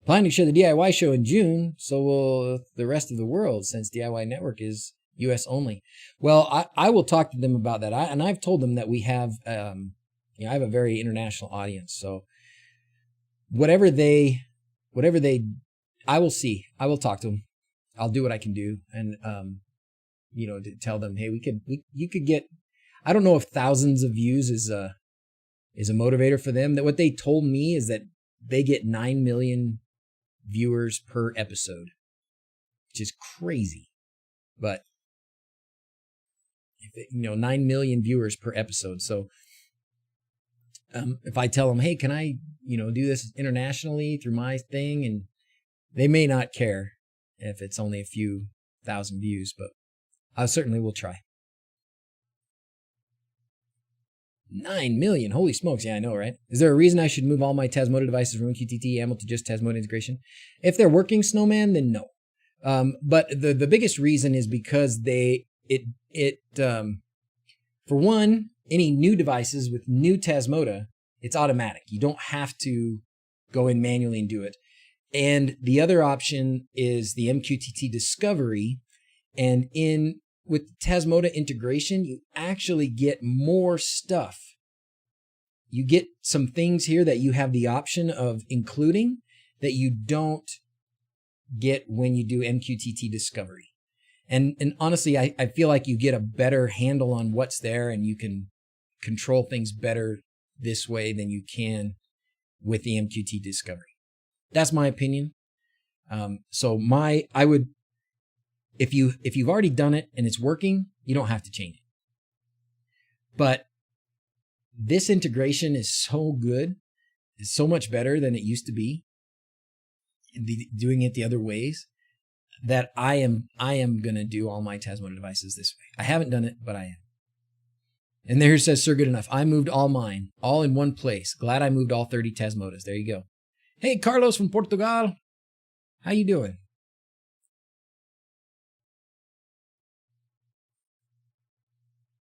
Speaker 1: Planning to share the DIY show in June, so will the rest of the world, since DIY Network is U.S. only. Well, I will talk to them about that. I've told them that we have, I have a very international audience. So whatever they, I will see. I will talk to them. I'll do what I can do, and to tell them, hey, you could get. I don't know if thousands of views is a motivator for them. That what they told me is that they get 9 million viewers per episode, which is crazy. But 9 million viewers per episode. So if I tell them, hey, can I do this internationally through my thing, and they may not care if it's only a few thousand views, but I certainly will try. 9 million, holy smokes. Yeah, I know, right? Is there a reason I should move all my Tasmota devices from MQTT YAML to just Tasmota integration? If they're working, Snowman, then no. But the biggest reason is because for one, any new devices with new Tasmota, it's automatic. You don't have to go in manually and do it. And the other option is the MQTT discovery. And with Tasmota integration, you actually get more stuff. You get some things here that you have the option of including that you don't get when you do MQTT discovery. And honestly, I feel like you get a better handle on what's there, and you can control things better this way than you can with the MQTT discovery. That's my opinion. I would, if you've already done it and it's working, you don't have to change it. But this integration is so good. It's so much better than it used to be. Doing it the other ways, that I am going to do all my Tasmota devices this way. I haven't done it, but I am. And there it says, sir, good enough. I moved all mine, all in one place. Glad I moved all 30 Tasmotas. There you go. Hey, Carlos from Portugal. How you doing?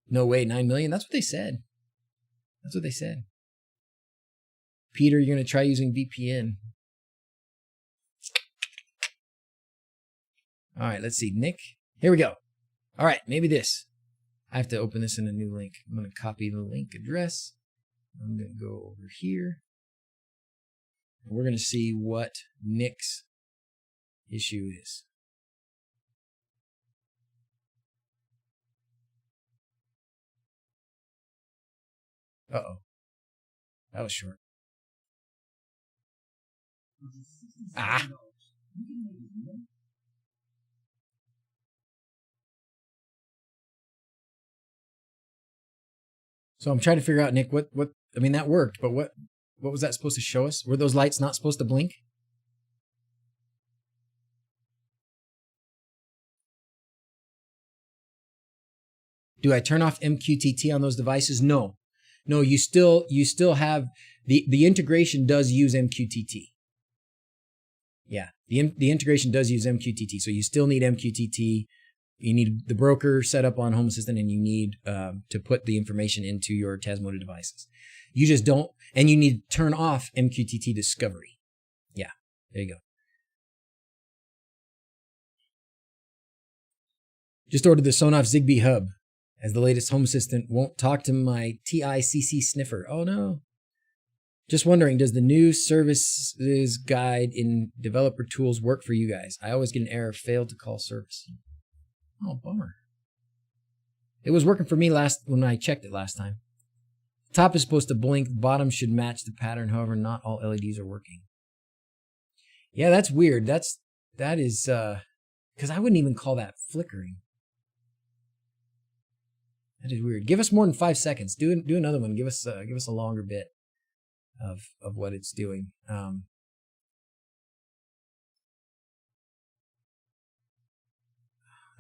Speaker 1: No way, 9 million? That's what they said. That's what they said. Peter, you're going to try using VPN. All right, let's see. Nick, here we go. All right, maybe this. I have to open this in a new link. I'm going to copy the link address. I'm going to go over here. And we're going to see what Nick's issue is. Uh-oh. That was short. Ah. So I'm trying to figure out, Nick, what I mean, that worked, but what was that supposed to show us? Were those lights not supposed to blink? Do I turn off MQTT on those devices? No. No, you still have the integration does use MQTT. Yeah, the integration does use MQTT. So you still need MQTT. You need the broker set up on Home Assistant, and you need to put the information into your Tasmota devices. You just don't, and you need to turn off MQTT discovery. Yeah, there you go. Just ordered the Sonoff Zigbee hub, as the latest Home Assistant won't talk to my TICC sniffer. Oh no. Just wondering, does the new services guide in developer tools work for you guys? I always get an error, failed to call service. Oh, bummer. It was working for me when I checked it last time. Top is supposed to blink, the bottom should match the pattern, however, not all LEDs are working. Yeah, that's weird. That is, because I wouldn't even call that flickering. That is weird. Give us more than 5 seconds. Do another one. Give us a longer bit of what it's doing.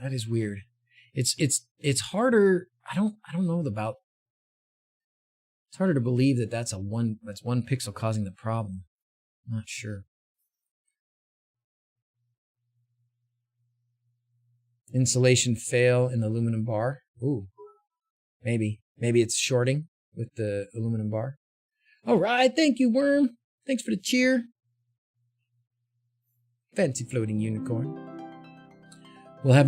Speaker 1: That is weird. It's harder. I don't know about. It's harder to believe that's one pixel causing the problem. I'm not sure. Insulation fail in the aluminum bar. Ooh, maybe it's shorting with the aluminum bar. All right, thank you, Worm. Thanks for the cheer. Fancy floating unicorn. We'll have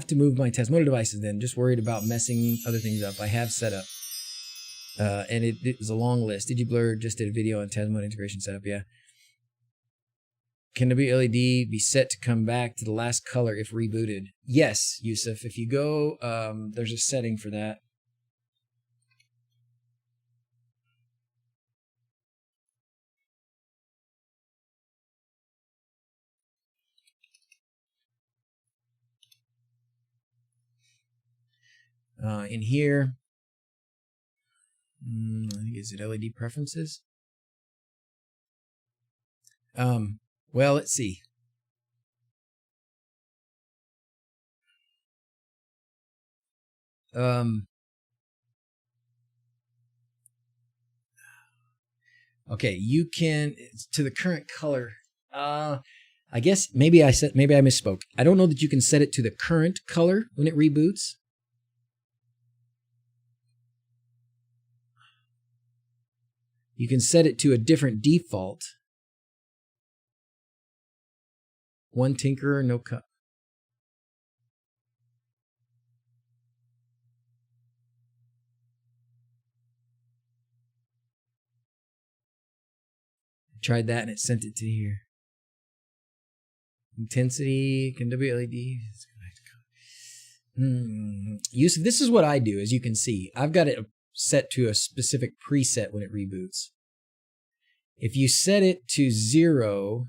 Speaker 1: to move my Tasmota devices then. Just worried about messing other things up. I have set up. And it was a long list. DigiBlur just did a video on Tasmota integration setup, yeah. Can the LED be set to come back to the last color if rebooted? Yes, Yusuf. If you go, there's a setting for that. In here, I think, is it LED preferences? Well, let's see. Okay, you can to the current color. I guess maybe I misspoke. I don't know that you can set it to the current color when it reboots. You can set it to a different default. One tinkerer, no cut. I tried that and it sent it to here. Intensity, can WLED. Yusuf, this is what I do, as you can see. I've got it set to a specific preset when it reboots. If you set it to 0,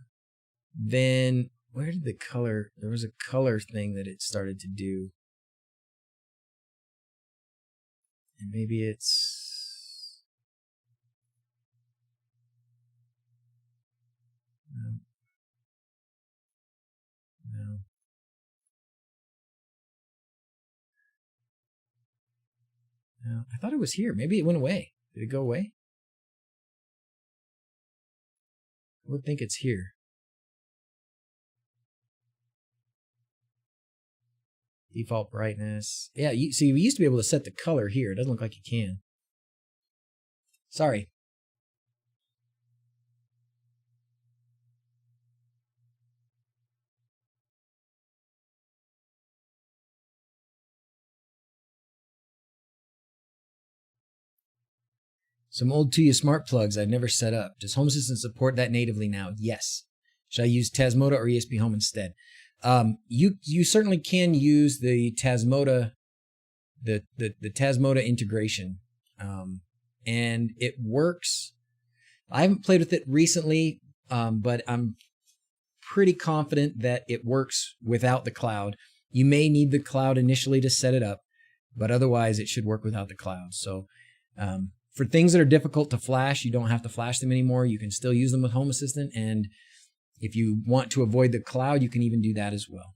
Speaker 1: then where did the color? There was a color thing that it started to do. And maybe it's... No. No. No, I thought it was here. Maybe it went away. Did it go away? I would think it's here. Default brightness. Yeah, see, we used to be able to set the color here. It doesn't look like you can. Sorry. Some old Tuya smart plugs I've never set up. Does Home Assistant support that natively now? Yes. Should I use Tasmota or ESP Home instead? You certainly can use the Tasmota, the Tasmota integration, and it works. I haven't played with it recently, but I'm pretty confident that it works without the cloud. You may need the cloud initially to set it up, but otherwise it should work without the cloud. So for things that are difficult to flash, you don't have to flash them anymore. You can still use them with Home Assistant, and if you want to avoid the cloud, you can even do that as well.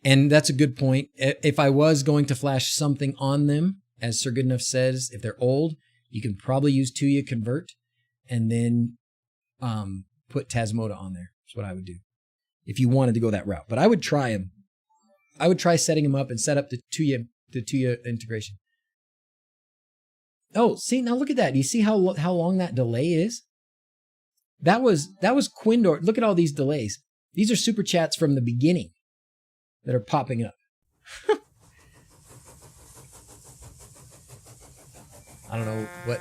Speaker 1: And that's a good point. If I was going to flash something on them, as Sir Goodenough says, if they're old, you can probably use Tuya convert and then put Tasmota on there. That's what I would do if you wanted to go that route. But I would try them. I would try setting them up and set up the Tuya integration. Oh, see, now look at that. Do you see how long that delay is? That was Quindor. Look at all these delays. These are super chats from the beginning that are popping up. I don't know what,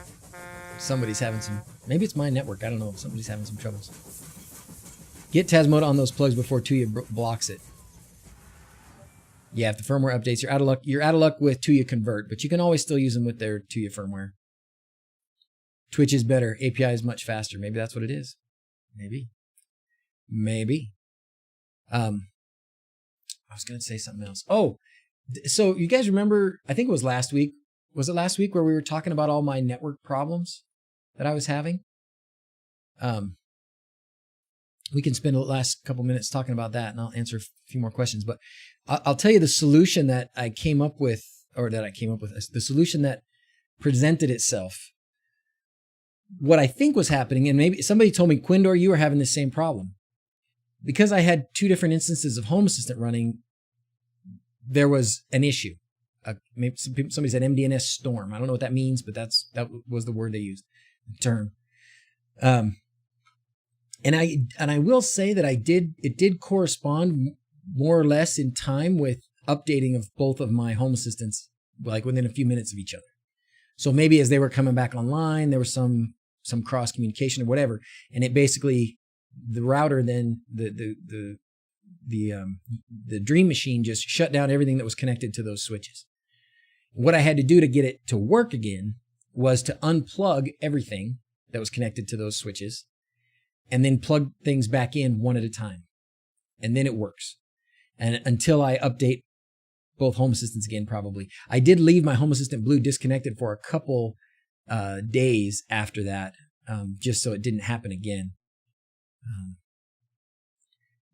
Speaker 1: somebody's having some, maybe it's my network. I don't know. Somebody's having some troubles. Get Tasmota on those plugs before Tuya blocks it. Yeah, if the firmware updates, you're out of luck. You're out of luck with Tuya convert, but you can always still use them with their Tuya firmware. Twitch is better. API is much faster. Maybe that's what it is. Maybe. I was going to say something else. Oh, so you guys remember, I think it was last week. Was it last week where we were talking about all my network problems that I was having? We can spend the last couple minutes talking about that, and I'll answer a few more questions. But I'll tell you the solution that I came up with, the solution that presented itself. What I think was happening, and maybe somebody told me, Quindor, you were having the same problem. Because I had two different instances of Home Assistant running, there was an issue. Maybe somebody said MDNS storm. I don't know what that means, but that was the word they used, the term. And I will say that it did correspond more or less in time with updating of both of my Home Assistants, like within a few minutes of each other. So maybe as they were coming back online, there was some cross communication or whatever, and it basically, the router then the Dream Machine just shut down everything that was connected to those switches. What I had to do to get it to work again was to unplug everything that was connected to those switches and then plug things back in one at a time. And then it works. And until I update both Home Assistants again, probably. I did leave my Home Assistant Blue disconnected for a couple days after that, just so it didn't happen again.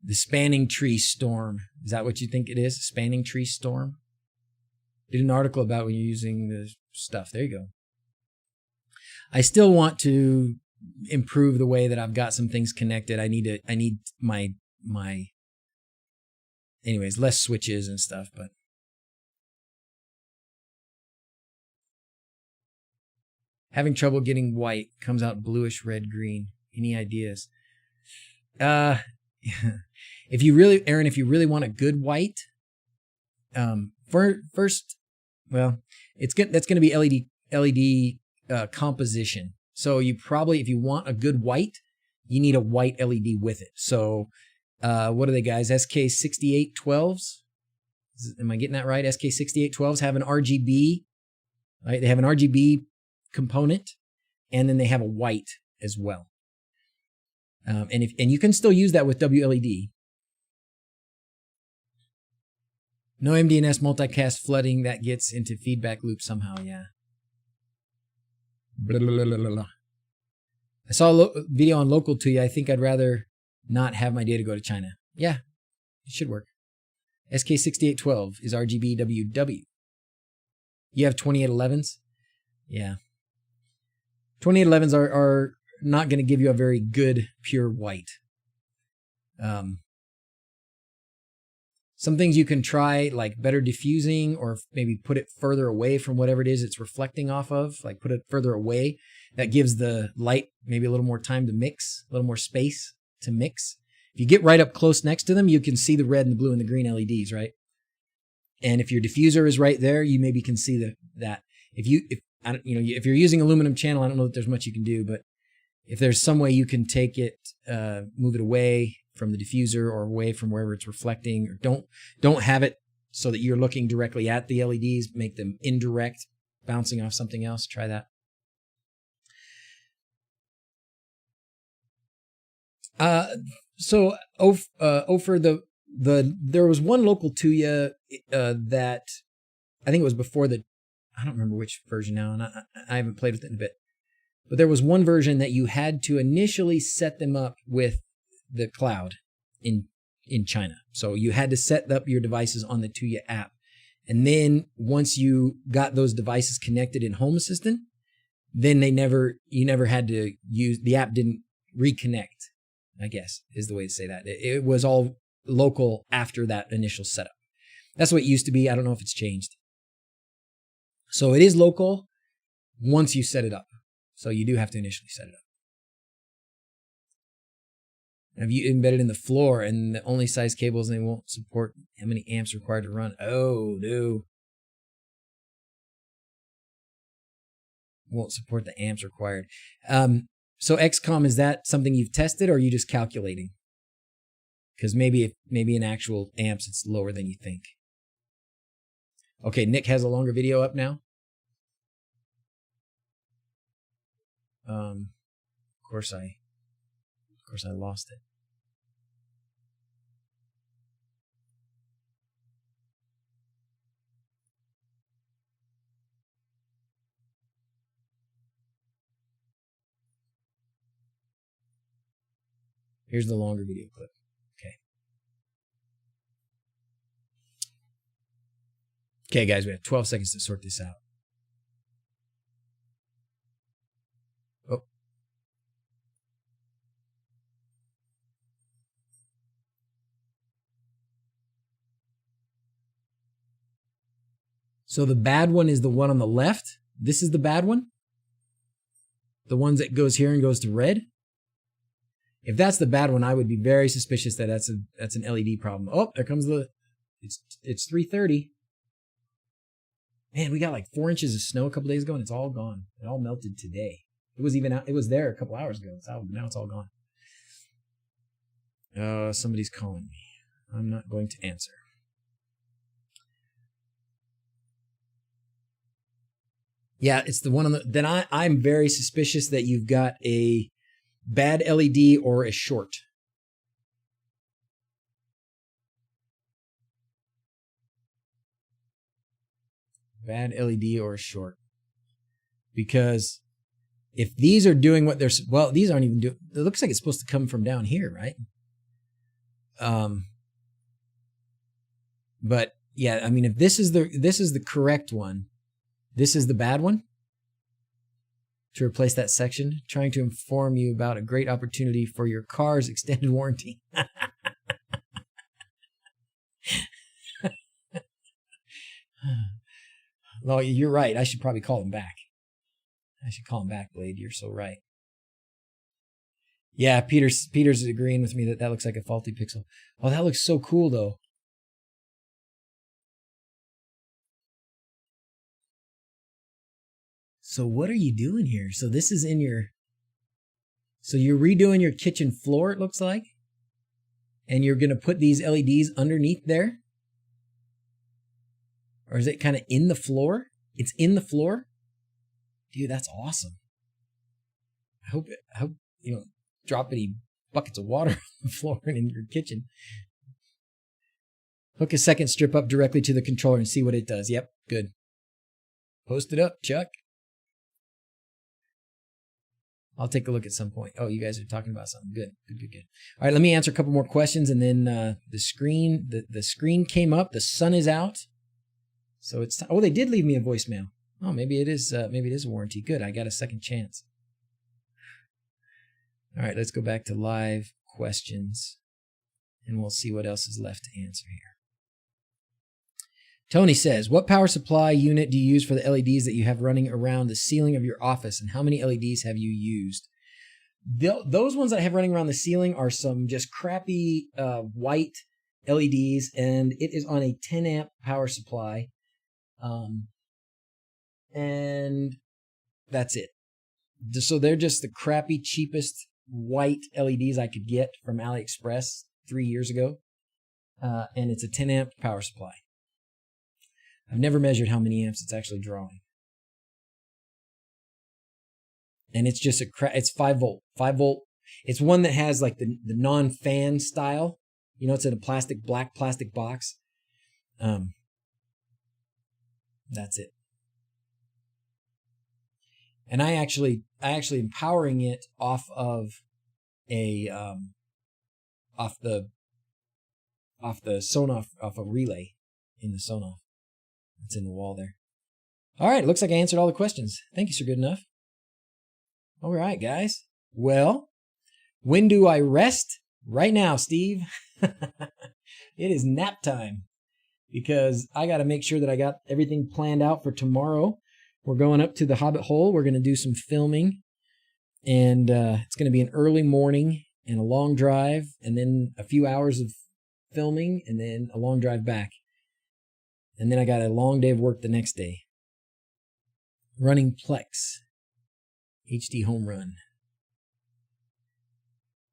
Speaker 1: The spanning tree storm. Is that what you think it is? Spanning tree storm? Did an article about when you're using the stuff. There you go. I still want to improve the way that I've got some things connected. I need my anyways, less switches and stuff, but having trouble getting white, comes out bluish, red, green. Any ideas? If you really want a good white, first, well, that's going to be LED composition. So you probably, if you want a good white, you need a white LED with it. So, what are they, guys? SK6812s? Am I getting that right? SK6812s have an RGB, right? They have an RGB component, and then they have a white as well. And you can still use that with WLED. No MDNS multicast flooding, that gets into feedback loop somehow, yeah. Blah, blah, blah, blah, blah. I saw a video on local to you. I think I'd rather not have my data go to China. Yeah, it should work. SK6812 is RGBWW. You have 2811s? Yeah. 2811s are not going to give you a very good pure white. Some things you can try, like better diffusing, or maybe put it further away from whatever it is it's reflecting off of, like put it further away. That gives the light maybe a little more time to mix, a little more space to mix. If you get right up close next to them, you can see the red and the blue and the green LEDs, right? And if your diffuser is right there, you maybe can see that. If you're using aluminum channel, I don't know that there's much you can do, but if there's some way you can take it, move it away from the diffuser or away from wherever it's reflecting, or don't have it so that you're looking directly at the LEDs, make them indirect, bouncing off something else. Try that. So Ofer, there was one local Tuya that I think it was before I don't remember which version now, and I haven't played with it in a bit. But there was one version that you had to initially set them up with the cloud in in China. So you had to set up your devices on the Tuya app. And then once you got those devices connected in Home Assistant, then you never had to use, the app didn't reconnect, I guess is the way to say that. It was all local after that initial setup. That's what it used to be. I don't know if it's changed. So it is local once you set it up. So you do have to initially set it up. Have you embedded in the floor and the only size cables, and they won't support how many amps required to run? Oh, no. Won't support the amps required. So XCOM, is that something you've tested, or are you just calculating? Because maybe in actual amps it's lower than you think. Okay, Nick has a longer video up now. Of course I lost it. Here's the longer video clip. Okay. Okay, guys, we have 12 seconds to sort this out. Oh. So the bad one is the one on the left. This is the bad one. The ones that goes here and goes to red. If that's the bad one, I would be very suspicious that that's an LED problem. Oh, there comes it's 3:30. Man, we got like 4 inches of snow a couple days ago, and it's all gone. It all melted today. It was there a couple hours ago. Now it's all gone. Somebody's calling me. I'm not going to answer. Yeah, it's the one on the. Then I'm very suspicious that you've got a bad LED or a short. Bad LED or a short. Because if these are doing what they're, well, these aren't even doing, it looks like it's supposed to come from down here, right? But yeah, I mean, if this is the correct one, this is the bad one. To replace that section, trying to inform you about a great opportunity for your car's extended warranty. Well, you're right. I should probably call him back. I should call him back, Blade. You're so right. Yeah, Peter's agreeing with me that looks like a faulty pixel. Oh, that looks so cool, though. So what are you doing here? So this is in your... So you're redoing your kitchen floor, it looks like? And you're going to put these LEDs underneath there? Or is it kind of in the floor? It's in the floor? Dude, that's awesome. I hope you don't drop any buckets of water on the floor and in your kitchen. Hook a second strip up directly to the controller and see what it does. Yep, good. Post it up, Chuck. I'll take a look at some point. Oh, you guys are talking about something. Good. All right, let me answer a couple more questions, and then the screen came up. The sun is out, so it's time. Oh, they did leave me a voicemail. Oh, maybe it is a warranty. Good, I got a second chance. All right, let's go back to live questions, and we'll see what else is left to answer here. Tony says, what power supply unit do you use for the LEDs that you have running around the ceiling of your office, and how many LEDs have you used? Those ones that I have running around the ceiling are some just crappy white LEDs, and it is on a 10 amp power supply. And that's it. So they're just the crappy, cheapest white LEDs I could get from AliExpress 3 years ago. And it's a 10 amp power supply. I've never measured how many amps it's actually drawing. And it's just it's 5 volt. 5 volt. It's one that has like the non-fan style. You know, it's in a black plastic box. That's it. And I actually am powering it off of off the off the Sonoff, off a relay in the Sonoff. It's in the wall there. All right, looks like I answered all the questions. Thank you, Sir Good Enough. All right, guys. Well, when do I rest? Right now, Steve. It is nap time because I got to make sure that I got everything planned out for tomorrow. We're going up to the Hobbit Hole. We're going to do some filming, and it's going to be an early morning and a long drive, and then a few hours of filming, and then a long drive back. And then I got a long day of work the next day. Running Plex. HD home run.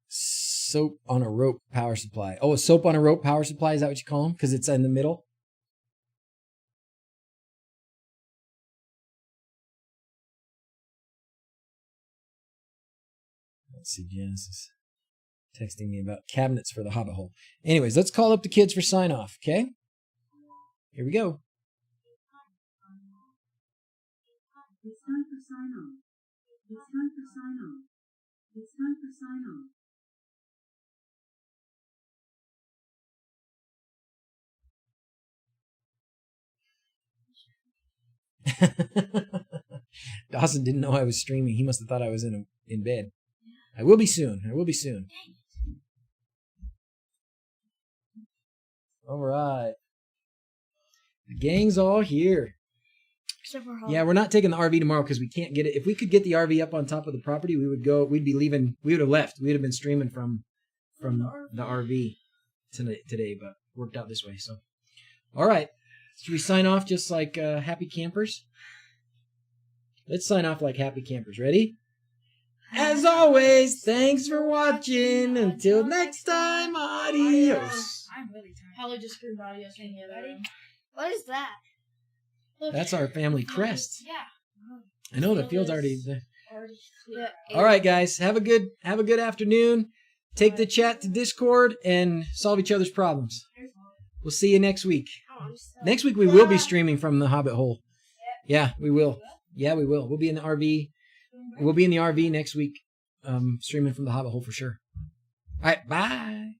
Speaker 1: Soap on a rope power supply. Oh, a soap on a rope power supply, is that what you call them? Because it's in the middle? Let's see, Genesis texting me about cabinets for the Hobbit Hole. Anyways, let's call up the kids for sign off, okay? Here we go.
Speaker 2: It's time for sign off. It's time for sign off. It's time for sign off.
Speaker 1: Dawson didn't know I was streaming. He must have thought I was in bed. I will be soon. I will be soon. All right. The gang's all here.
Speaker 3: Except for Hobbit.
Speaker 1: Yeah, we're not taking the RV tomorrow because we can't get it. If we could get the RV up on top of the property, we would go. We'd be leaving. We would have left. We would have been streaming from the RV today, but worked out this way. So, all right. Should we sign off just like happy campers? Let's sign off like happy campers. Ready? As always, thanks for watching. Until next time, adios.
Speaker 3: I'm really tired.
Speaker 4: Holly just screamed adios in the other room.
Speaker 3: What is that?
Speaker 1: That's our family crest.
Speaker 4: Yeah.
Speaker 1: I know the field's already there.
Speaker 4: Yeah.
Speaker 1: All right, guys. Have a good afternoon. Take the chat to Discord and solve each other's problems. We'll see you next week. Next week we will be streaming from the Hobbit Hole. Yeah, we will. Yeah, we will. We'll be in the RV. We'll be in the RV next week, streaming from the Hobbit Hole for sure. All right, bye.